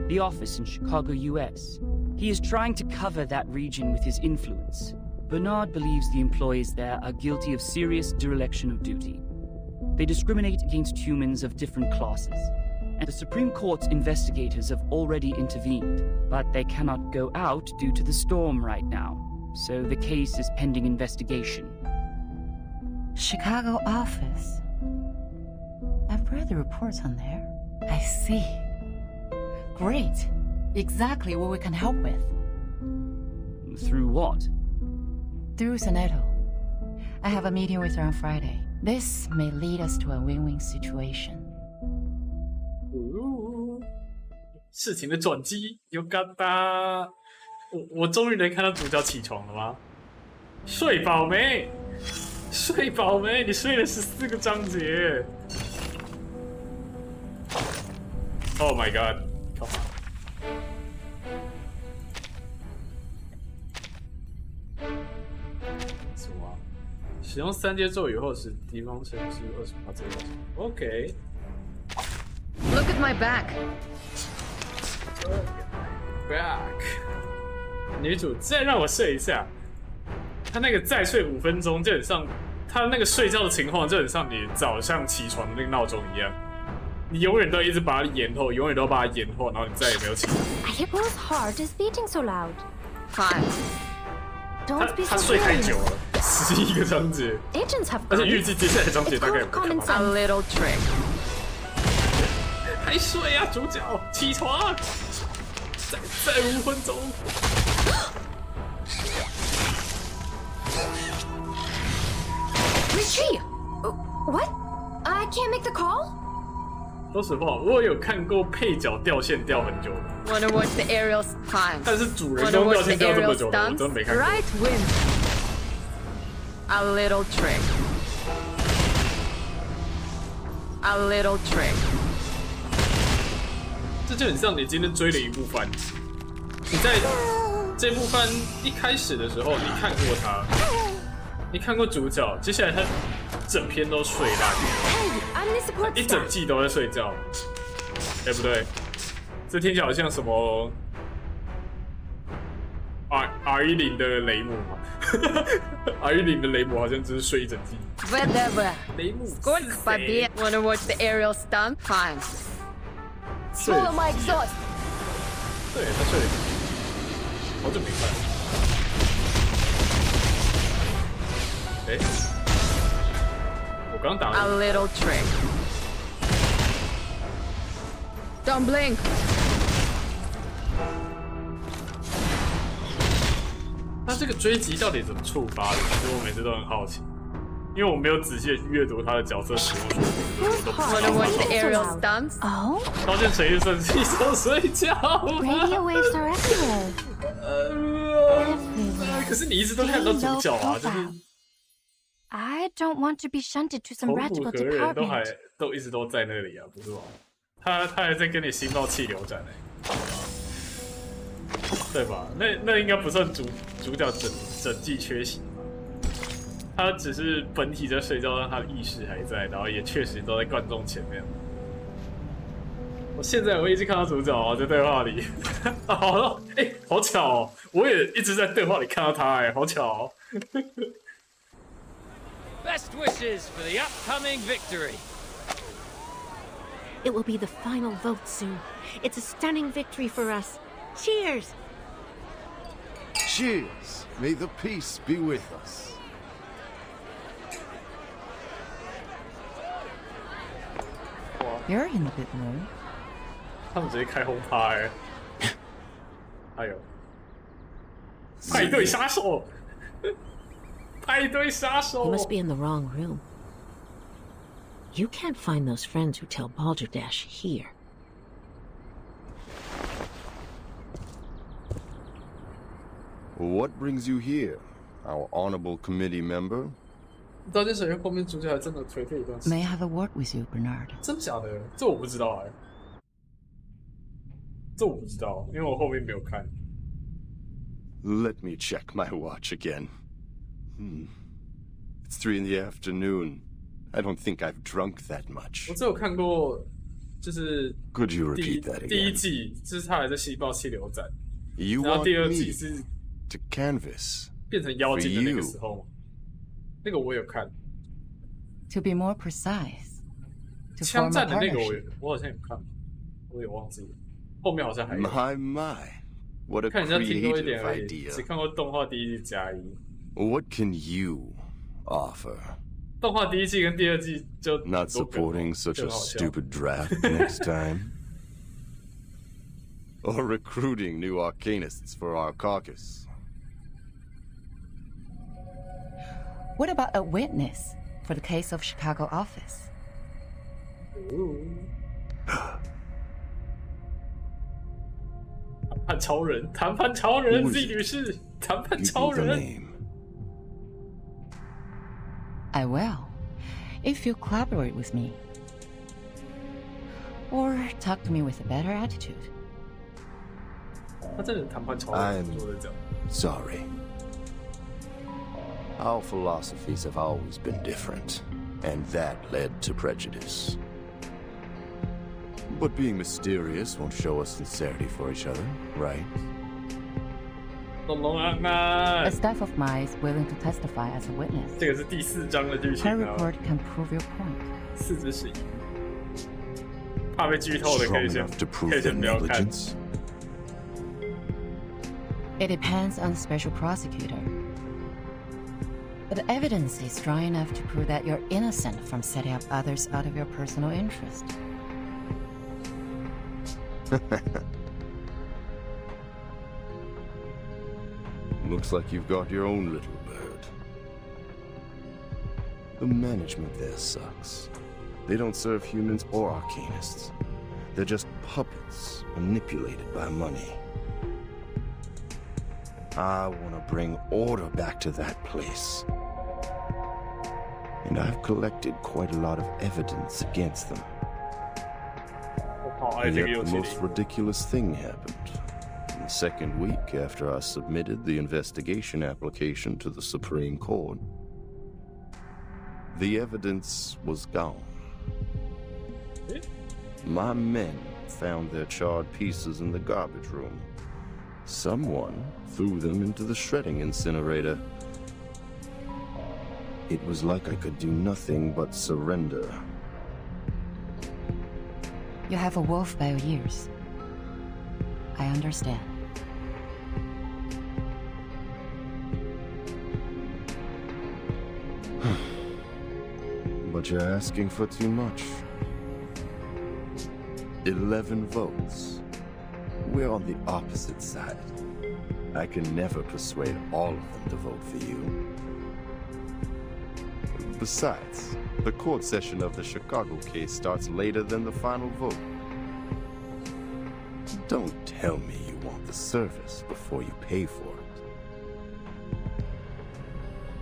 The office in Chicago, US. He is trying to cover that region with his influence. Bernard believes the employees there are guilty of serious dereliction of duty. They discriminate against humans of different classes. And the Supreme Court's investigators have already intervened, but they cannot go out due to the storm right now. So the case is pending investigation. Chicago office. I've read the reports on there. I see. Great. Exactly what we can help with. Through what? Through Soneto. I have a meeting with her on Friday. This may lead us to a win-win situation. 事情的转机有嘎达，我终于能看到主角起床了吗？睡饱没？睡饱没？你睡了14个章节。Oh my god！ Come on！ 什么啊？使用3阶咒语后使敌方城市28%这个。OK。 Look at my back. Back。女主再让我睡一下。她那个再睡5分钟，就很像她那个睡觉的情况，就很像你早上起床的那个闹钟一样。你永远都一直把它延后，永远都把它延后，然后你再也没有起床。Whose heart is beating so loud? Fine. Don't be so 她睡太久了，11个章节，而且预计接下来章节大概也不会看到。 A little trick. 还睡啊，主角，起床！再5分钟。Richie! What? I can't make the call? 说实话，我有看过配角掉线掉很久的。 Wanna watch the aerial time? 但是主人公掉线掉这么久的，我真没看过。 Right win. A little trick. A little trick. 这就很像你今天追了一部番，你在这部番一开始的时候，你看过他，你看过主角，接下来他整篇都睡烂，一整季都在睡觉，对不对？这听起来好像什么 R10的雷姆嘛，R10的雷姆好像只是睡一整季。Whatever. 雷姆 Сколько побед? Wanna watch the aerial stunt? Fine. Swallow my exhaust. 对，他睡了，好久没看。哎，我刚打了。A little trick. Don't blink. 他这个追击到底怎么触发的？其实我每次都很好奇，因为我没有仔细的阅读他的角色使用说明，所以我都不知道。Wanna watch the aerial stunts? Oh? 发现谁是生气想睡觉。Radio waves are everywhere. 可是你一直都看到主角啊，就是。 I don't want to be shunted to some 头骨 radical 和人 department. 都一直都在那里啊，不是吗？他还在跟你心爆气流战对吧？那应该不算主角整季缺席吧？他只是本体在睡觉，但他的意识还在，然后也确实都在观众前面。我现在一直看到主角啊，在对话里，好了，好巧哦！我也一直在对话里看到他，好巧哦。Best wishes for the upcoming victory. It will be the final vote soon. It's a stunning victory for us. Cheers! Cheers! May the peace be with us. You're in a bit mood. 他们直接开轰趴哎呦！派对杀手，派对杀手。 You must be in the wrong room. You can't find those friends who tell Balderdash here. What brings you here, our honorable committee member? 刀剑神域后面主角还真的颓废一段时间。 May I have a word with you, Bernard? 真的假的？这我不知道哎、这我不知道，因为我后面没有看。 Let me check my watch again. It's 3 in the afternoon. I don't think I've drunk that much. 我只有看过，就是 Could you repeat that again? 第一季就是他还在吸爆气流斩， You 然后 want 第二 me 季是 to canvas 变成妖精的那个 for 时候，那个我有看。 To be more precise, to 枪 form 战 a 的那个 partnership. 我好像有看，我也忘记了，后面好像还有。 My, what a 看人家听多一点 creative 而已， idea. 只看过动画第一季加一。 What can you offer? 动画第一季跟第二季就 Not supporting such a stupid draft next time? Or recruiting new arcanists for our caucus? What about a witness for the case of Chicago office? 谈判超人，谈判超人 Z 女士，谈判超人。 I will, if you collaborate with me. Or talk to me with a better attitude. 他真的谈判超人， I'm 说的这样。 sorry. Our philosophies have always been different, and that led to prejudice. But being mysterious won't show us sincerity for each other, right? 龙龙安安 A staff of mine is willing to testify as a witness. 这个是第4章的剧情 Her 啊。 report can prove your point. 4/11，怕被剧透的可以 Strong 先 enough to 可 prove 以先 their 不要看。 negligence? It depends on the special prosecutor. But the evidence is strong enough to prove that you're innocent from setting up others out of your personal interest. Looks like you've got your own little bird. The management there sucks. They don't serve humans or arcanists. They're just puppets manipulated by money. I want to bring order back to that place. And I've collected quite a lot of evidence against them. And yet the most ridiculous thing happened. In the second week after I submitted the investigation application to the Supreme Court, the evidence was gone. My men found their charred pieces in the garbage room. Someone threw them into the shredding incinerator. It was like I could do nothing but surrender. You have a wolf by your ears. I understand. But you're asking for too much. 11 votes. We're on the opposite side. I can never persuade all of them to vote for you. Besides, the court session of the Chicago case starts later than the final vote. Don't tell me you want the service before you pay for it.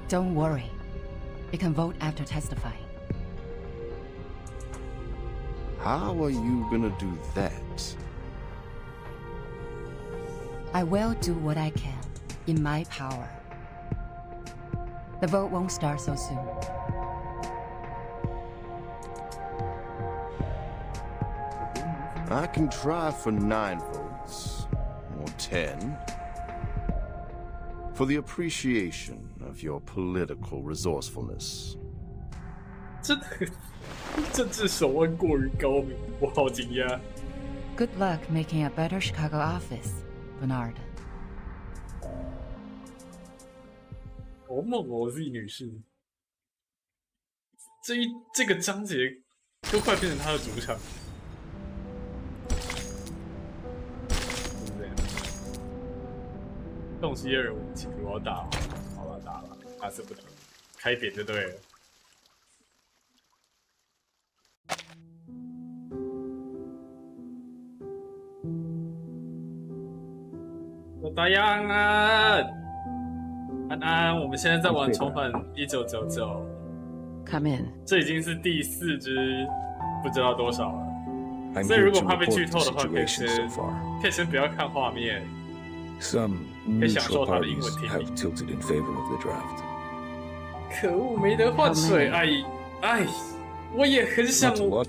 Don't worry. You can vote after testifying. How are you gonna do that? I will do what I can, in my power. The vote won't start so soon. I can try for 9 votes, or 10, for the appreciation of your political resourcefulness. 真的，政治手腕过于高明，我好惊讶。 Good luck making a better Chicago office, Bernard. 好猛哦 ，Z 女士。这个章节都快变成她的主场。动洞悉2武器，我要打，好吧，打吧，打死不得，开扁就对了。大样啊，安安，我们现在在玩重返1999。Come in。这已经是第4只，不知道多少了。所以如果怕被剧透的话，可以先不要看画面，可以享受它的英文听力。可恶，没得换水！哎，我也很想有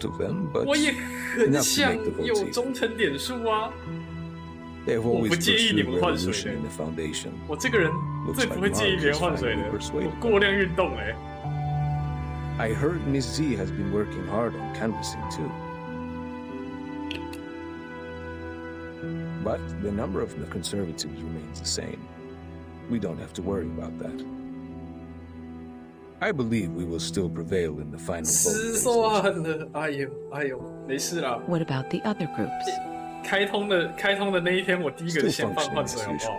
忠诚点数啊！我不介意你们换水的，我这个人最不会介意别人换水的，我过量运动哎。I heard Miss Z has been working hard on canvassing too. But the number of the conservatives remains the same. We don't have to worry about that. I believe we will still prevail in the final vote. 算了，哎呦，没事啦。 What about the other groups? 开通的那一天，我第一个先换水，好不好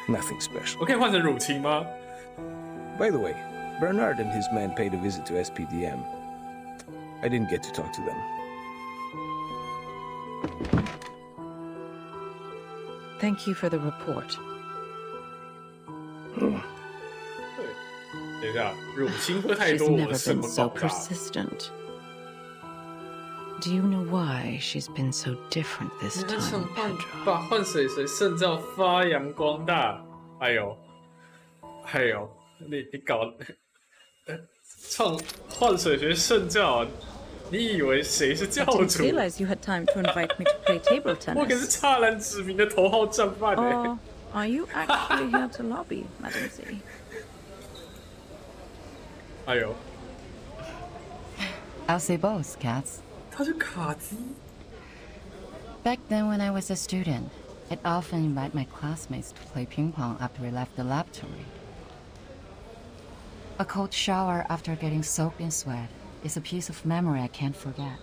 ？Nothing special. 我可以换成乳清吗 ？By the way, Bernard and his man paid a visit to SPDM. I didn't get to talk to them. Thank you for the report. 等一下，乳清喝太多，我什么爆炸 Do you know why she's been so different this time? 想把换水圣教发扬光大。哎呦，你搞换水学圣教，你以为谁是教主？ realize you had time to invite me to play table tennis. 我可是刹那指名的头号战犯哎。Or are you actually here to lobby, Madam Z? 哎呦 I'll say both, cats. 他是卡兹。 Back then when I was a student, I'd often invite my classmates to play ping pong after we left the laboratory. A cold shower after getting soaked in sweat is a piece of memory I can't forget.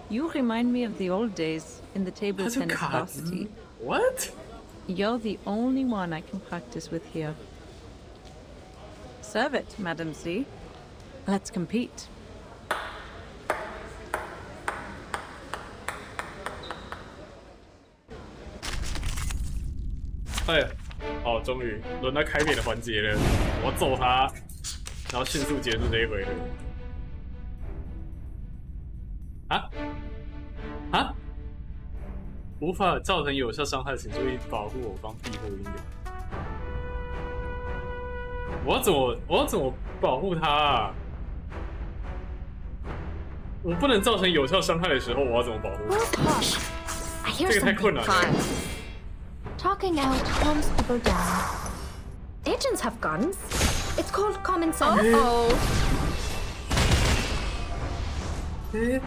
You remind me of the old days in the table tennis varsity. What? You're the only one I can practice with here. Serve it, Madam Z. Let's compete. 哎，好，终于轮到开扁的环节了，我要揍他，然后迅速结束这一回合。无法造成有效伤害，请注意保护我方庇护英勇。我要怎么保护他啊？我不能造成有效伤害的时候，我要怎么保护他？这个太困难了。 Talking out calms people down. Agents have guns. It's called common sense. Oh. 对，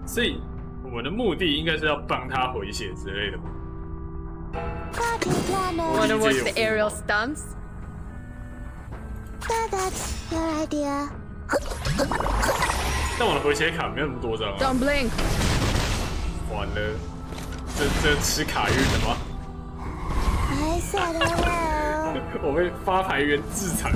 所以我们的目的应该是要帮他回血之类的吧。 Wanna watch the aerial stunts? That's your idea. 但我的回血卡没有那么多张啊。Don't blink. 完了，这吃卡运的吗？ I said hello. 我被发牌员制裁。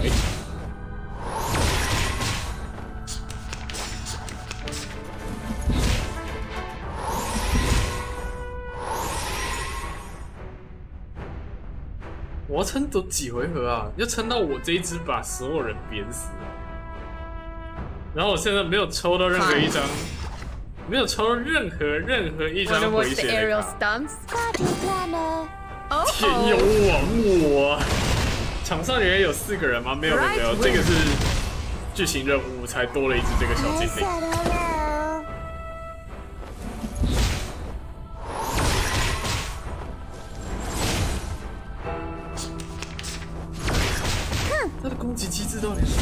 我要撑多几回合啊？要撑到我这一只把所有人扁死啊！然后我现在没有抽到任何一张，没有抽到任何一张回血的卡。天有亡我！场上原来有4个人吗？没有，这个是剧情任务才多了一只这个小精灵。 他的攻击机制到底是什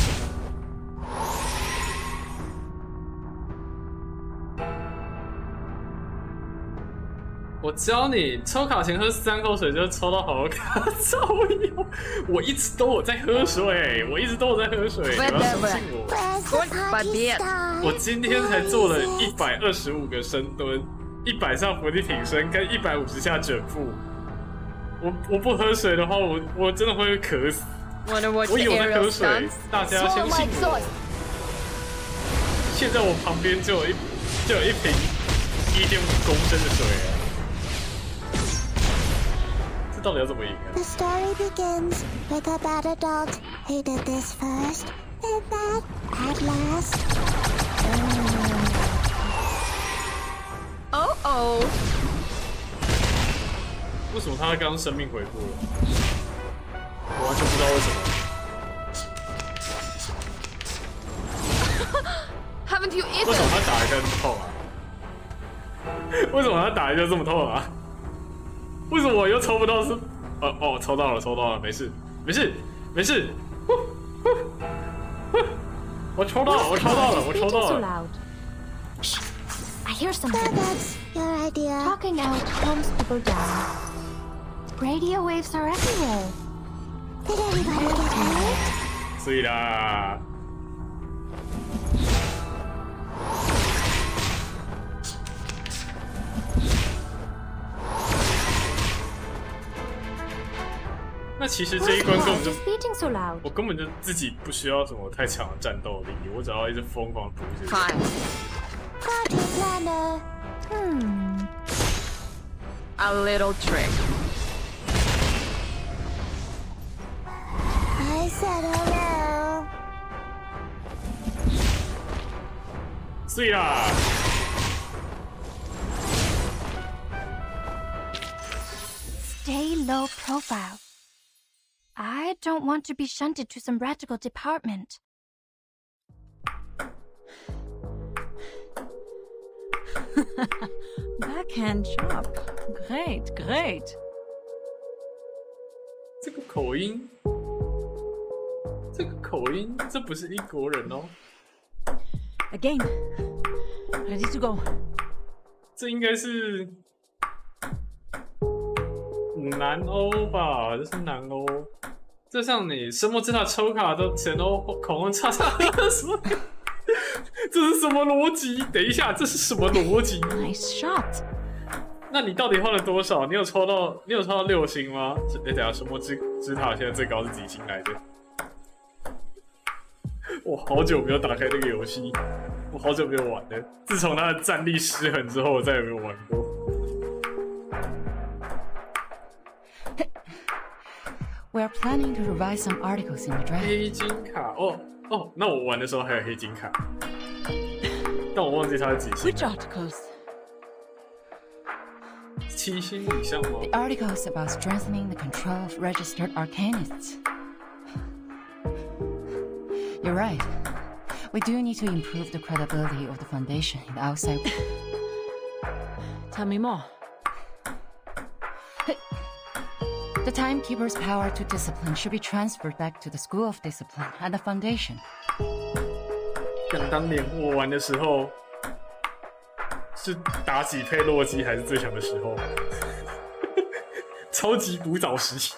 么？我教你抽卡前喝3口水就抽到好卡，操哟！我一直都有在喝水，我一直都有在喝水，你要相信我。我今天才做了125个深蹲，100下伏地挺身跟150下卷腹。我不喝水的话，我真的会渴死。我有在喝水，大家相信我。现在我旁边就有一瓶1.5公升的水了。到底要怎么赢啊 The story begins with a bad adult who did this first, did that at last. Oh. 为什么他刚刚生命回复了？我完全不知道为什么。Haven't you eaten? 为什么他打一下这么痛啊？为什么他打一下这么痛啊？为什么我又抽不到是？抽到了，没事。我抽到了。I hear something. That's your idea. Talking out calms people down. Radio waves are everywhere. Did anybody get hurt? 所以啦。那其实这一关根本就，我根本就自己不需要什么太强的战斗力，我只要一直疯狂扑进去。Party planner. A little trick. I said hello. 碎啦！ Stay low profile. I don't want to be shunted to some radical department. Backhand chop. Great. 这个口音，这不是英国人哦。Again. Ready to go. 这应该是南欧吧？这是南欧。这像你神魔之塔抽卡都前欧恐龙叉叉什么？这是什么逻辑？等一下，这是什么逻辑 ？Nice shot。那你到底换了多少？你有抽到6星吗？等一下，神魔之塔现在最高是几星来着？我好久没有打开这个游戏，我好久没有玩了。自从它的战力失衡之后，我再也没有玩过。We are planning to revise some articles in the draft. 黑金卡那我玩的时候还有黑金卡，但我忘记它是几星。 Which articles? 7星以上吗 The articles about strengthening the control of registered arcanists. You're right. We do need to improve the credibility of the Foundation in the outside. Tell me more. The Timekeeper's power to discipline should be transferred back to the School of Discipline and the Foundation. 想当年我玩的时候，是妲己配洛基还是最强的时候？超级古早时期。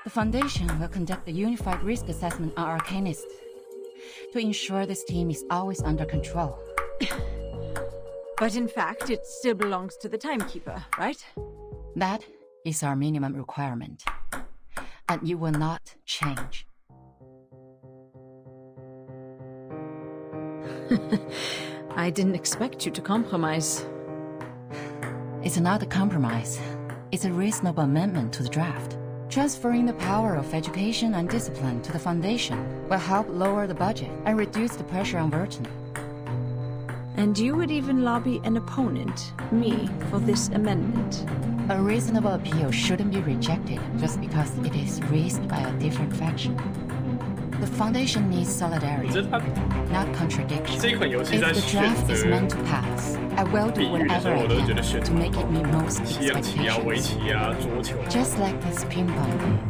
The Foundation will conduct a unified risk assessment on Arcanists to ensure this team is always under control. But in fact, it still belongs to the Timekeeper, right? That is our minimum requirement, and you will not change. I didn't expect you to compromise. It's not a compromise. It's a reasonable amendment to the draft. Transferring the power of education and discipline to the Foundation will help lower the budget and reduce the pressure on Verton. And you would even lobby an opponent, me, for this amendment. A reasonable appeal shouldn't be rejected just because it is raised by a different faction. The Foundation needs solidarity, not contradiction. If the draft is meant to pass, I will do whatever I can to make it meet most expectations. Just like this ping pong game.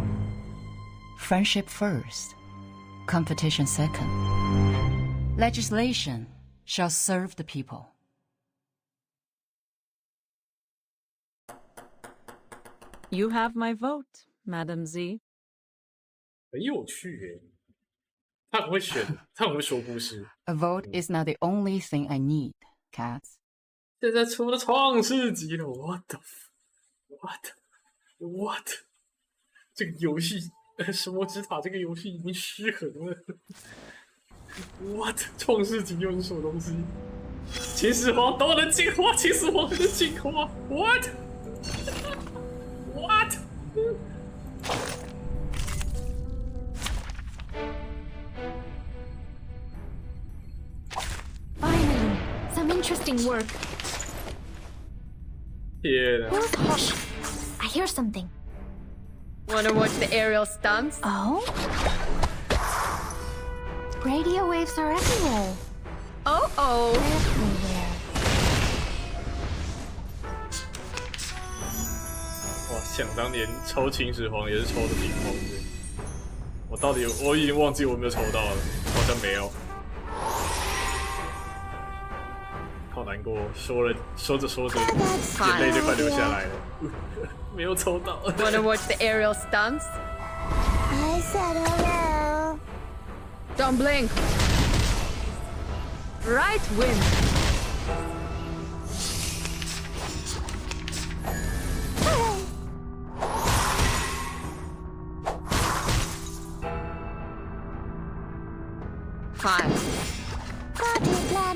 Friendship first, competition second. Legislation shall serve the people. You have my vote, Madam Z. 很有趣耶，他很会选，他很会说故事。A vote is not the only thing I need, cats. 现在出了创世纪了 ，What the what？ 这个游戏，什么之塔这个游戏已经失衡了。What？ 创世纪又是什么东西？秦始皇都能进化，秦始皇能进化 ？What？ Finally, some interesting work. Yeah. Who's hush? I hear something. Wanna watch the aerial stunts? Oh? Radio waves are everywhere. Oh. Everywhere. 哇，想当年抽秦始皇也是抽的挺疯的。我已经忘记我有没有抽到了，好像没有。好难过，说着，眼泪就快流下来了。没有抽到。Wanna watch the aerial stunts? I said hello. Don't blink. Right win. Fine.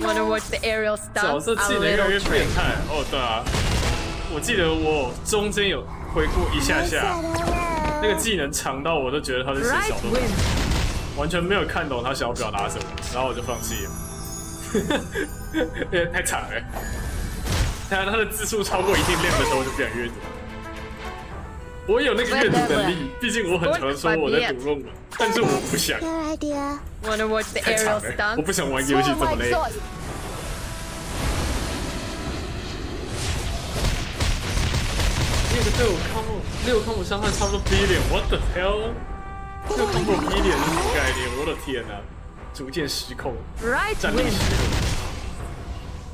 Wanna watch the aerial stunts? 角色技能越来越变态哦，对啊，我记得我中间有回顾一下下，那个技能长到我都觉得他在写小动作，完全没有看懂他想要表达什么，然后我就放弃了，太长了。他的字数超过一定量的时候，我就不想阅读。我有那个阅读能力，毕竟我很常说我在读论文，但是我不想。Wanna watch the 太长 aerial 了， stunts? 我不想玩游戏这么累。那个对我6 combo 伤害差不多billion，what the hell？ 6 combo billion 是什么概念？我的天哪！逐渐失控，战力失控，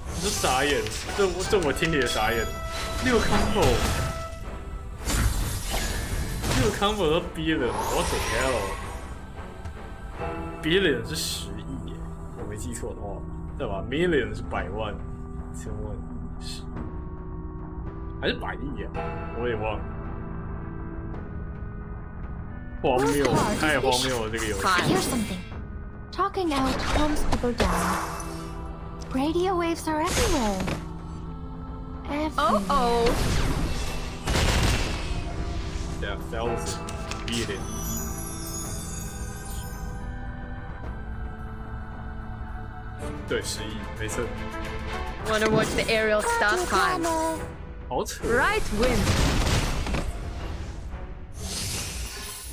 我就傻眼，这我听你也傻眼。6 combo 都 billion，what the hell？billion 是10亿耶，我没记错的话，对吧 ？million 是100万、1000万、10，还是100亿啊？我也忘了。荒谬，太荒谬了这个游戏。I hear something. Talking out calms people down. Radio waves are everywhere. Everywhere. Oh. Yeah, 1000 billion. 对，10亿，没错。Wanna watch the aerial stunt time? 好扯。 Right win.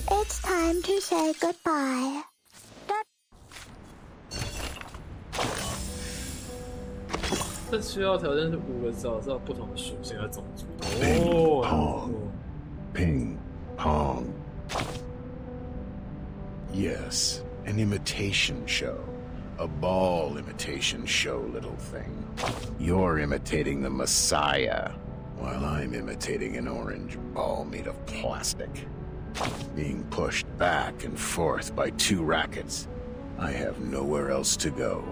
It's time to say goodbye. 这需要条件是5个找到不同的属性的种族。 Ping pong. Yes, an imitation show. A ball imitation show, little thing. You're imitating the Messiah, while I'm imitating an orange ball made of plastic. Being pushed back and forth by 2 rackets. I have nowhere else to go.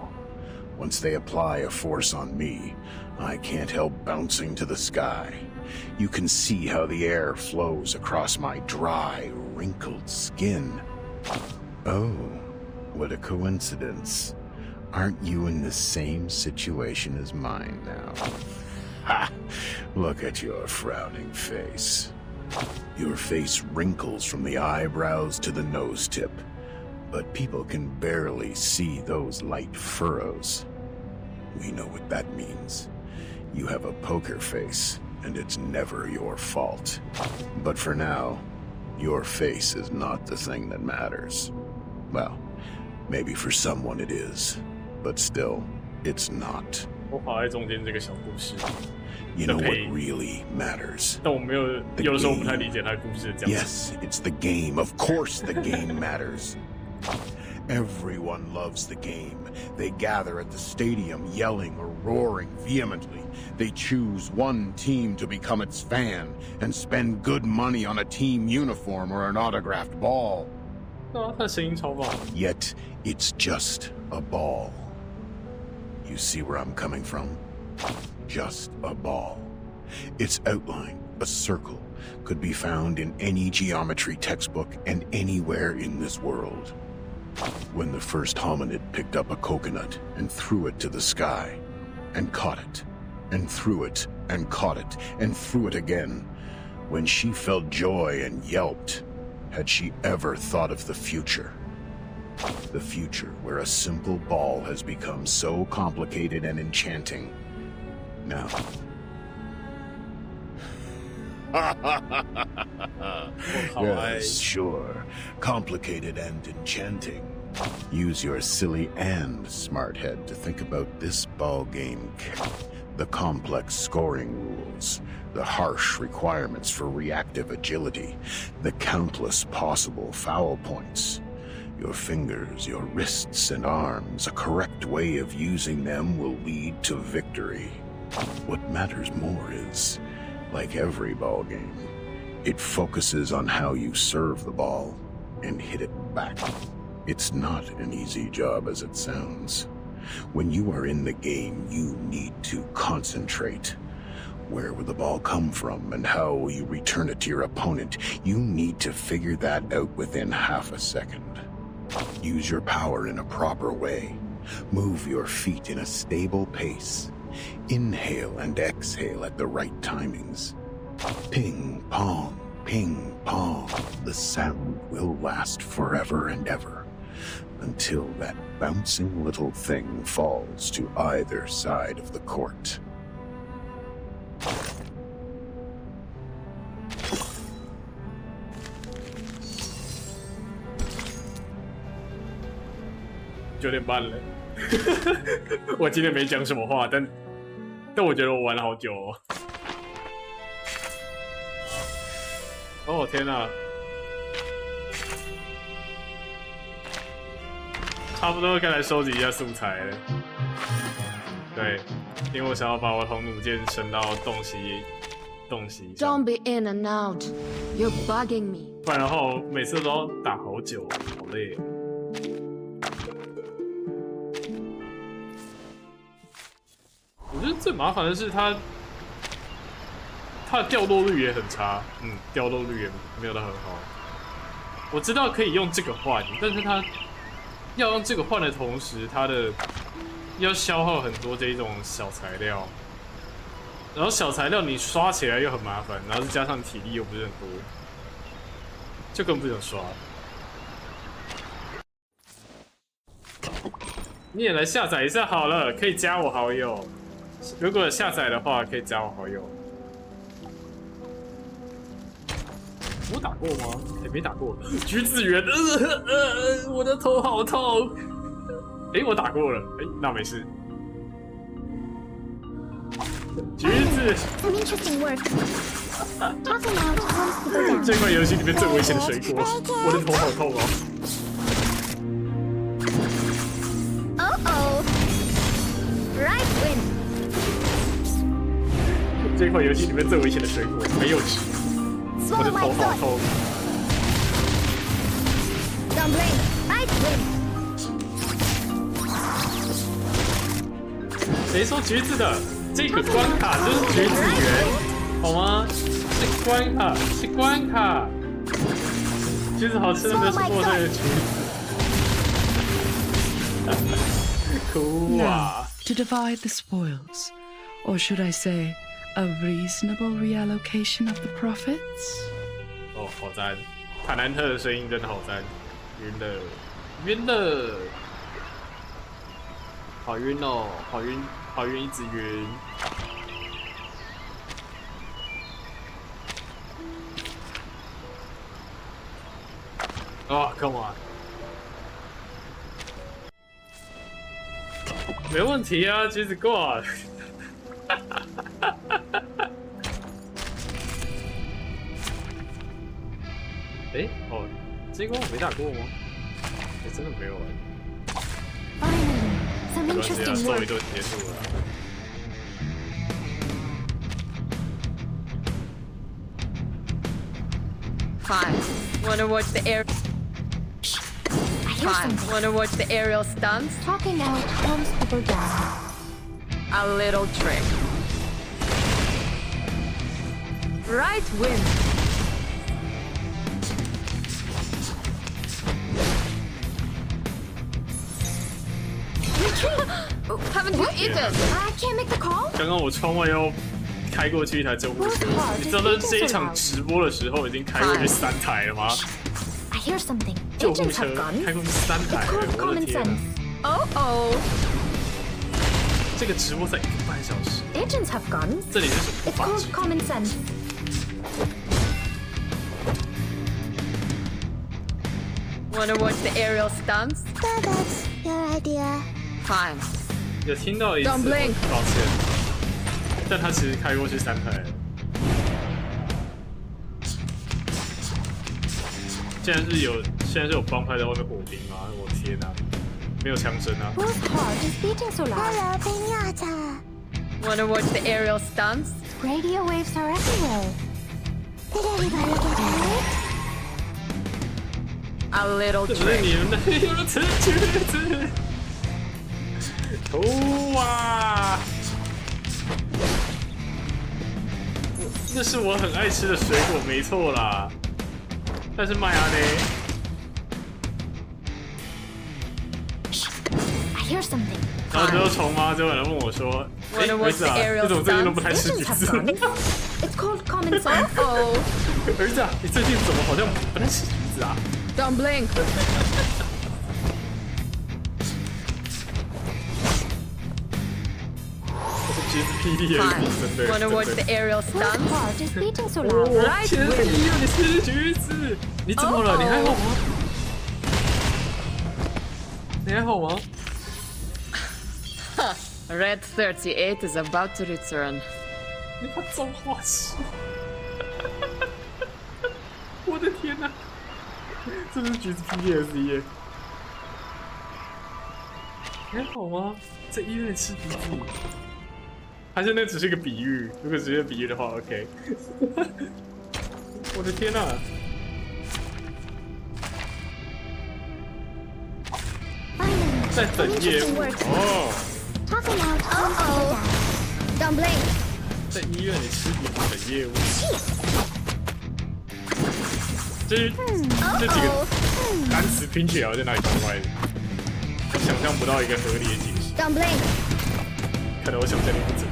Once they apply a force on me, I can't help bouncing to the sky. You can see how the air flows across my dry, wrinkled skin. Oh, what a coincidence. Aren't you in the same situation as mine now? Ha! Look at your frowning face. Your face wrinkles from the eyebrows to the nose tip, but people can barely see those light furrows. We know what that means. You have a poker face, and it's never your fault. But for now, your face is not the thing that matters. Well, maybe for someone it is, but still, it's not. 我跑在中间这个小故事。 You know what really matters? 但我没有，有的时候我不太理解他的故事的讲。 Yes, it's the game. Of course the game matters. Everyone loves the game. They gather at the stadium yelling or roaring vehemently. They choose one team to become its fan and spend good money on a team uniform or an autographed ball. Yet, it's just a ball. You see where I'm coming from? Just a ball. Its outline, a circle, could be found in any geometry textbook and anywhere in this world. When the first hominid picked up a coconut and threw it to the sky, and caught it, and threw it, and caught it, and threw it again, when she felt joy and yelped, had she ever thought of the future? The future where a simple ball has become so complicated and enchanting. Now, yes, sure. Complicated and enchanting. Use your silly and smart head to think about this ball game. The complex scoring rules, the harsh requirements for reactive agility, the countless possible foul points. Your fingers, your wrists and arms, a correct way of using them will lead to victory. What matters more is, like every ball game, it focuses on how you serve the ball and hit it back. It's not an easy job as it sounds. When you are in the game, you need to concentrate. Where will the ball come from and how will you return it to your opponent? You need to figure that out within half a second. Use your power in a proper way. Move your feet in a stable pace. Inhale and exhale at the right timings. Ping, pong, ping, pong. The sound will last forever and ever, until that bouncing little thing falls to either side of the court.9点半了，我今天没讲什么话，但我觉得我玩了好久哦。哦天哪！差不多该来收集一下素材了。对，因为我想要把我红弩箭升到洞悉。Don't be in and out. You're bugging me. 不然的话，我每次都要打好久，好累哦。我觉得最麻烦的是它的掉落率也很差，掉落率也没有到很好。我知道可以用这个换，但是它要用这个换的同时，它的要消耗很多这一种小材料，然后小材料你刷起来又很麻烦，然后再加上体力又不是很多，就更不想刷。你也来下载一下好了，可以加我好友。如果有下载的话，可以加我好友。我打过吗？也没打过。橘子园，我的头好痛。我打过了，那没事。橘子。这款游戏里面最危险的水果，我的头好痛哦。Right win. 这款游戏里面最危险的水果没有吃，我的头好痛。Don't blame. Right win. 谁说橘子的？这个关卡就是橘子园，好吗？是关卡，是关卡。橘子好吃的不是破碎的橘子。哭啊！ To divide the spoils, or should I say, a reasonable reallocation of the profits? 哦，好赞！塔南特的声音真的好赞，晕了，晕了，好晕哦，好晕，好晕，一直晕。哦 ，Come on！ 没问题啊，橘子挂。哦，这一关我没打过吗？真的没有哎。Finally, some interesting 终于 work. 都结束了。Fine. Wanna watch the air? Fine. Wanna watch the aerial stunts? Talking out calms people down. A little trick. Right win. Haven't you eaten? I can't make the call. 刚刚我窗外要开过去一台救护车，你知道这一场直播的时候已经开过去3台了吗？ I hear something. 救护 Agents 车 have guns. 开过去3台 It's 了， called 我的 common 天啊！ sense. Oh oh. 这个直播才1个半小时， Agents have guns. 这里是什么 It's 法 called 制？ common sense. Wanna watch the aerial stunts? That's your idea. Fine. 有听到一次， Don't blink 抱歉，但他其实开过去3台了。现在是有帮派在外面火拼吗？我天哪，没有枪声啊！ Whose heart is beating so loud? Hello, Pinata. Wanna watch the aerial stunts? Radio waves are everywhere. Did everybody get hurt? A little 这不是 trick. 你们的有了吃橘子，吐啊！那是我很爱吃的水果，没错啦。但是麦芽呢？ I hear something. 然后只有虫妈就有人问我说：“哎，儿子啊，你怎么最近都不太吃橘 Agents have 子？ guns. It's called common sense. Oh. 儿子啊，你最近怎么好像不太吃橘子啊？” Don't blink. 橘子霹雳而已，真的。 Wanna watch 真 the 的 aerial Whose stunts? heart is beating so 我 loud? 前面医院你吃橘子，你怎么了？你还好吗？你还好吗？ Red 38 is about to return. 你把脏话说，我的天哪！这是橘子 PTSD 耶！你还好吗？在医院里吃橘子，还是那只是个比喻？如果只是比喻的话 ，OK。我的天哪！在等业务哦。 Talking out calms people down. Don't blink. 在医院里吃橘子等业务。这几个单词拼起来在哪里怪怪的？我想象不到一个合理的解释。 Don't blink. 看来我想象力不足。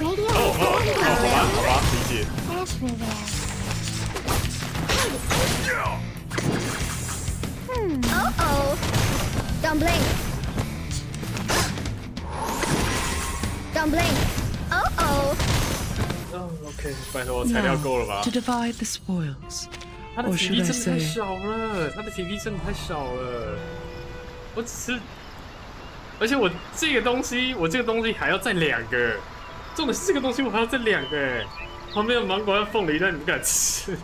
Radio 好吧，理解。 everywhere. Uh-oh. Don't blink. Don't blink. Uh-oh. OK， 拜托，材料够了吧 To divide the spoils. 他的 Or 体 should 力 I 真的太 say, 少了，他的体力真的太少了。我只是，而且我这个东西还要再2个，重点是这个东西我还要再2个哎。旁边有芒果和凤梨，但你不敢吃。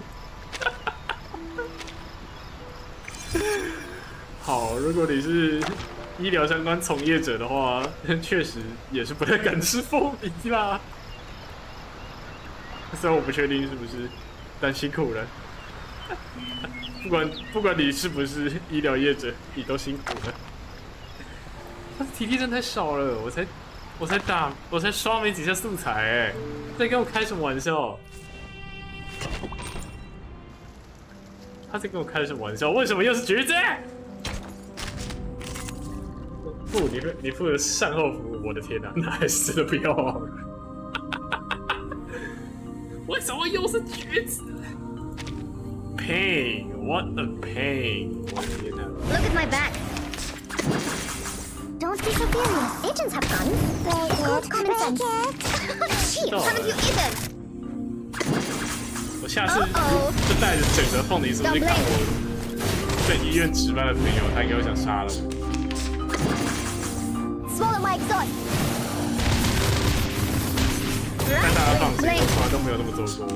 好，如果你是医疗相关从业者的话，确实也是不太敢吃凤梨啦。虽然我不确定是不是，但辛苦了。不管你是不是医疗业者，你都辛苦了。他的体力真的太少了，我才刷没几下素材哎，在跟我开什么玩笑？他在跟我开什么玩笑？为什么又是橘子？不，你负责善后服务，我的天哪，那还是真的不要好了。为什么又是橘子 ？Pain, what a pain！ 我的天哪 Look at my back. Don't be so furious. Agents have guns. It's called common sense. Shit, haven't you eaten? 我下次就带着整个凤梨酥去看我在医院值班的朋友，他应该会想杀了我。 Swallow my exhaust. 但大家放心，我从来都没有那么做过，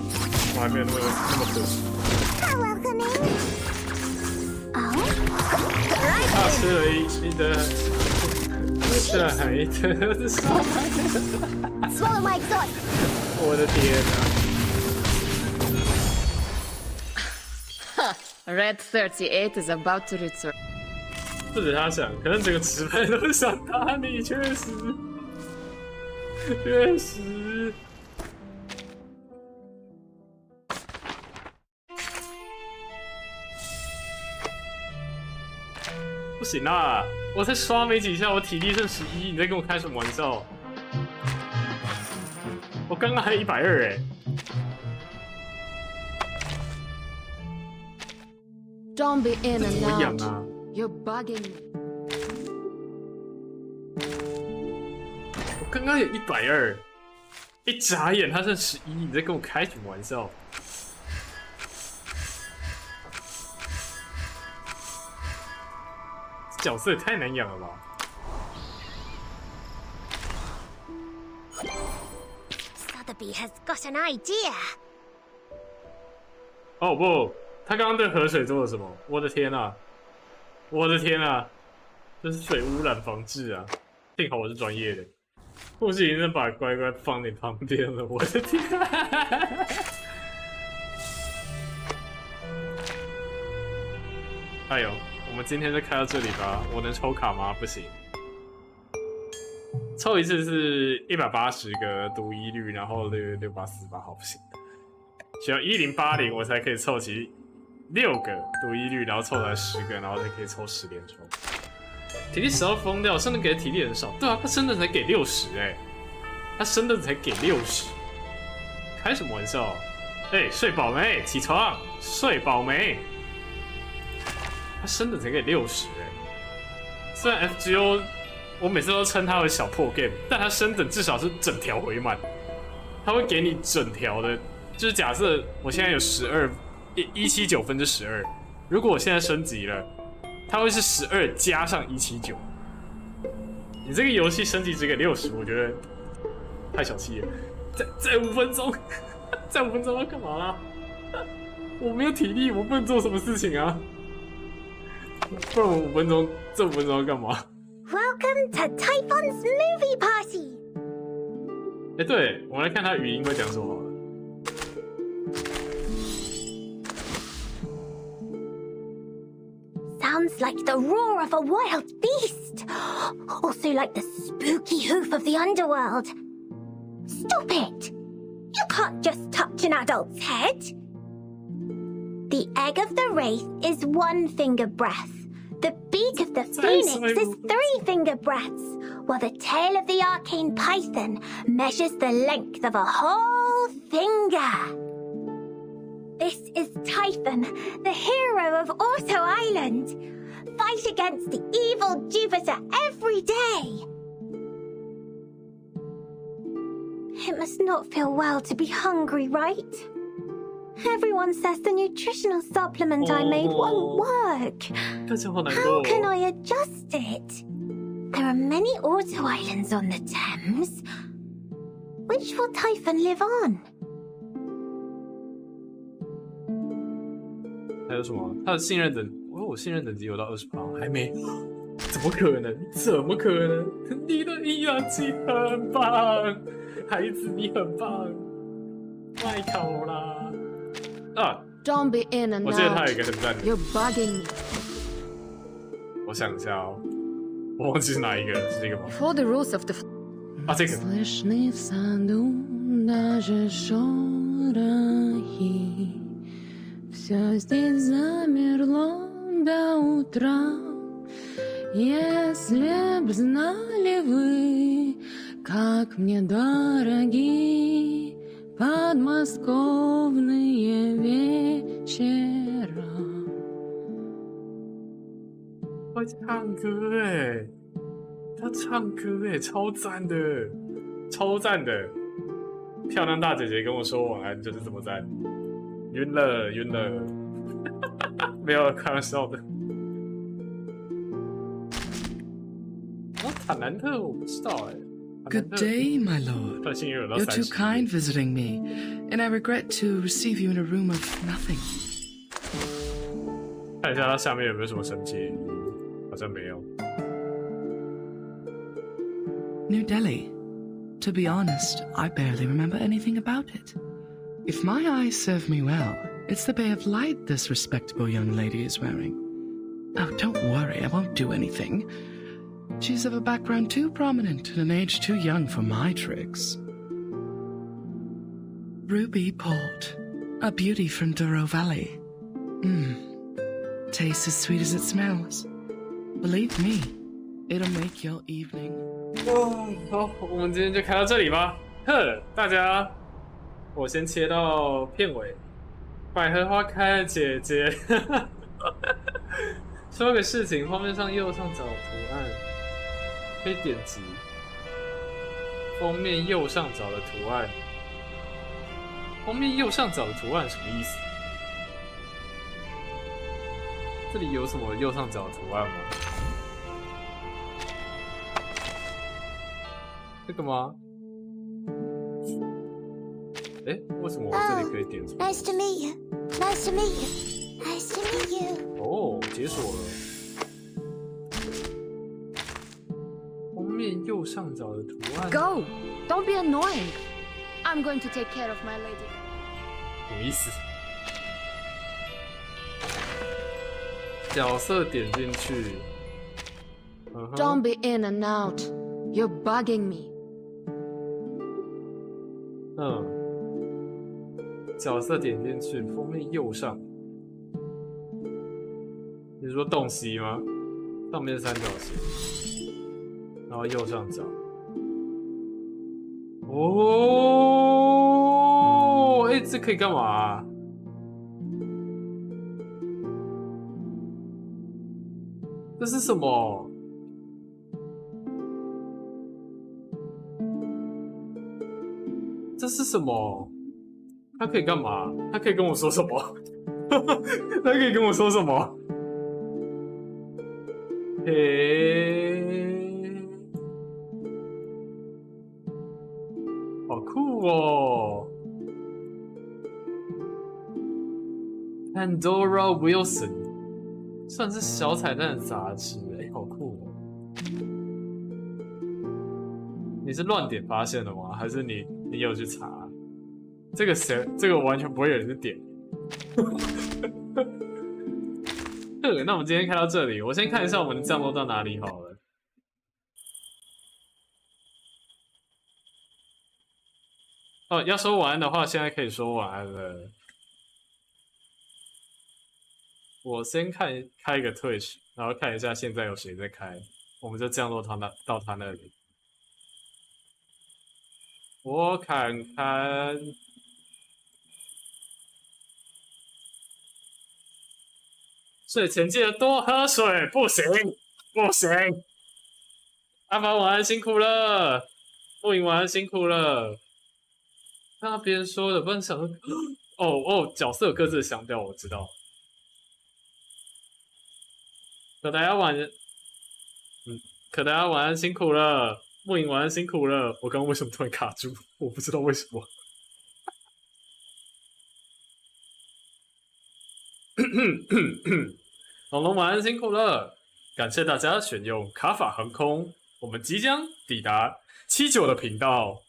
我还没有那么可惜。他吃了一的，吃了一的烧麦。我的天哪 ！Red 38 is about to return。不止他想，可能整个池派都想打你，确实。不行啦！我才刷没几下，我体力剩11，你在跟我开什么玩笑？我刚刚还120哎。Don't be in and 我痒啊 You're bugging me. 我刚刚有120，一眨眼他剩11，你在跟我开什么玩笑？这角色也太难养了吧？Sotheby has got an idea. 哦不，他刚刚对河水做了什么？我的天啊！我的天啊！这是水污染防治啊！幸好我是专业的，不是已经把乖乖放你旁边了。我的天、啊！哎呦，我们今天就开到这里吧。我能抽卡吗？不行。抽一次是180个读一率，然后6848，好不行。需要1080我才可以凑齐6个读一率，然后凑出来10个，然后才可以抽10连抽。体力10要疯掉，生的给的体力很少。对啊，他生的才给60哎、他生的才给60，开什么玩笑？哎、睡饱没？起床，睡饱没？他生的才给60哎、虽然 FGO 我每次都称他为小破 game， 但他生的至少是整条回满，他会给你整条的。就是假设我现在有179分之12，如果我现在升级了，它会是12加上179。你这个游戏升级只给60，我觉得太小气了。再5分钟，再5分钟要干嘛啦？我没有体力，我不能做什么事情啊。不然我5分钟，这5分钟要干嘛 ？Welcome to Typhon's movie party。哎，对，我们来看他语音会讲什么好了。Sounds like the roar of a wild beast. Also like the spooky hoof of the underworld. Stop it! You can't just touch an adult's head. The egg of the wraith is 1 finger breath. The beak of the phoenix is 3 finger breaths, while the tail of the arcane python measures the length of a whole finger. This is Typhon, the hero of Auto Island. Fight against the evil Jupiter every day. It must not feel well to be hungry, right? Everyone says the nutritional supplement I made won't work. How can I adjust it? There are many Auto Islands on the Thames. Which will Typhon live on?还有什么？他的信任等，我信任等级有到20%，还没？怎么可能？怎么可能？你的易燃技很棒，孩子，你很棒，麦考啦！啊 ！Don't be in and out. 我记得他有一个很赞的。You're bugging me. 我想一下哦，我忘记是哪一个了，是这个吗 ？For the rules of the 啊，这个。Все здесь замерло до утра. Если б знали вы, как мне дороги подмосковные вечера. 会唱歌哎，他唱歌哎，超赞的，超赞的！漂亮大姐姐跟我说晚安，就是这么赞。晕了，晕了，没有开玩笑的。哦，坦兰特我不知道哎，坦 Good day, my lord. You're too kind visiting me, and I regret to receive you in a room of nothing. 看一下它下面有没有什么神奇，好像没有。New Delhi. To be honest, I barely remember anything about it. If my eyes serve me well, it's the bay of light this respectable young lady is wearing. Oh, don't worry, I won't do anything. She's of a background too prominent and an age too young for my tricks. Ruby Port, a beauty from Douro Valley. Tastes as sweet as it smells. Believe me, it'll make your evening. 好，我们今天就开到这里吧。大家，我先切到片尾。百合花开了，姐姐。说个事情，画面上右上角图案可以点击。封面右上角的图案，封面右上角的图案什么意思？这里有什么右上角的图案吗？这个吗？哎，为什么我这里可以点出 Nice to meet you. Nice to meet you. Nice to meet you. 哦，解锁了。封面右上角的图案。Go! Don't be annoying. I'm going to take care of my lady. 什么意思？角色点进去。Don't be in and out. You're bugging me. 角色点进去，封面右上。你是说洞悉吗？上面三角形，然后右上角。哦，哎，这可以干嘛啊？这是什么？这是什么？他可以干嘛？他可以跟我说什么？他可以跟我说什么？嘿，好酷哦 ！Pandora Wilson 算是小彩蛋的杂志，哎，好酷哦！你是乱点发现的吗？还是你有去查？这个完全不会有人去点。那我们今天看到这里，我先看一下我们的降落到哪里好了。哦，要说晚安的话，现在可以说晚安了。我先开一个 Twitch， 然后看一下现在有谁在开，我们就降落到他那里。我看看。睡前记得多喝水，不行不行。阿凡晚安辛苦了，木影晚安辛苦了。那别人说的，不然想说，角色有各自的香调，我知道。可大家晚安辛苦了，木影晚安辛苦了。我刚刚为什么突然卡住？我不知道为什么。龙龙晚安辛苦了，感谢大家选用卡法航空，我们即将抵达79的频道，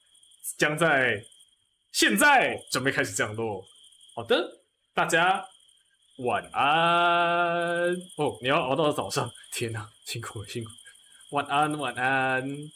将在现在准备开始降落。好的，大家晚安。哦，你要熬到早上，天哪，辛苦了辛苦了，晚安晚安。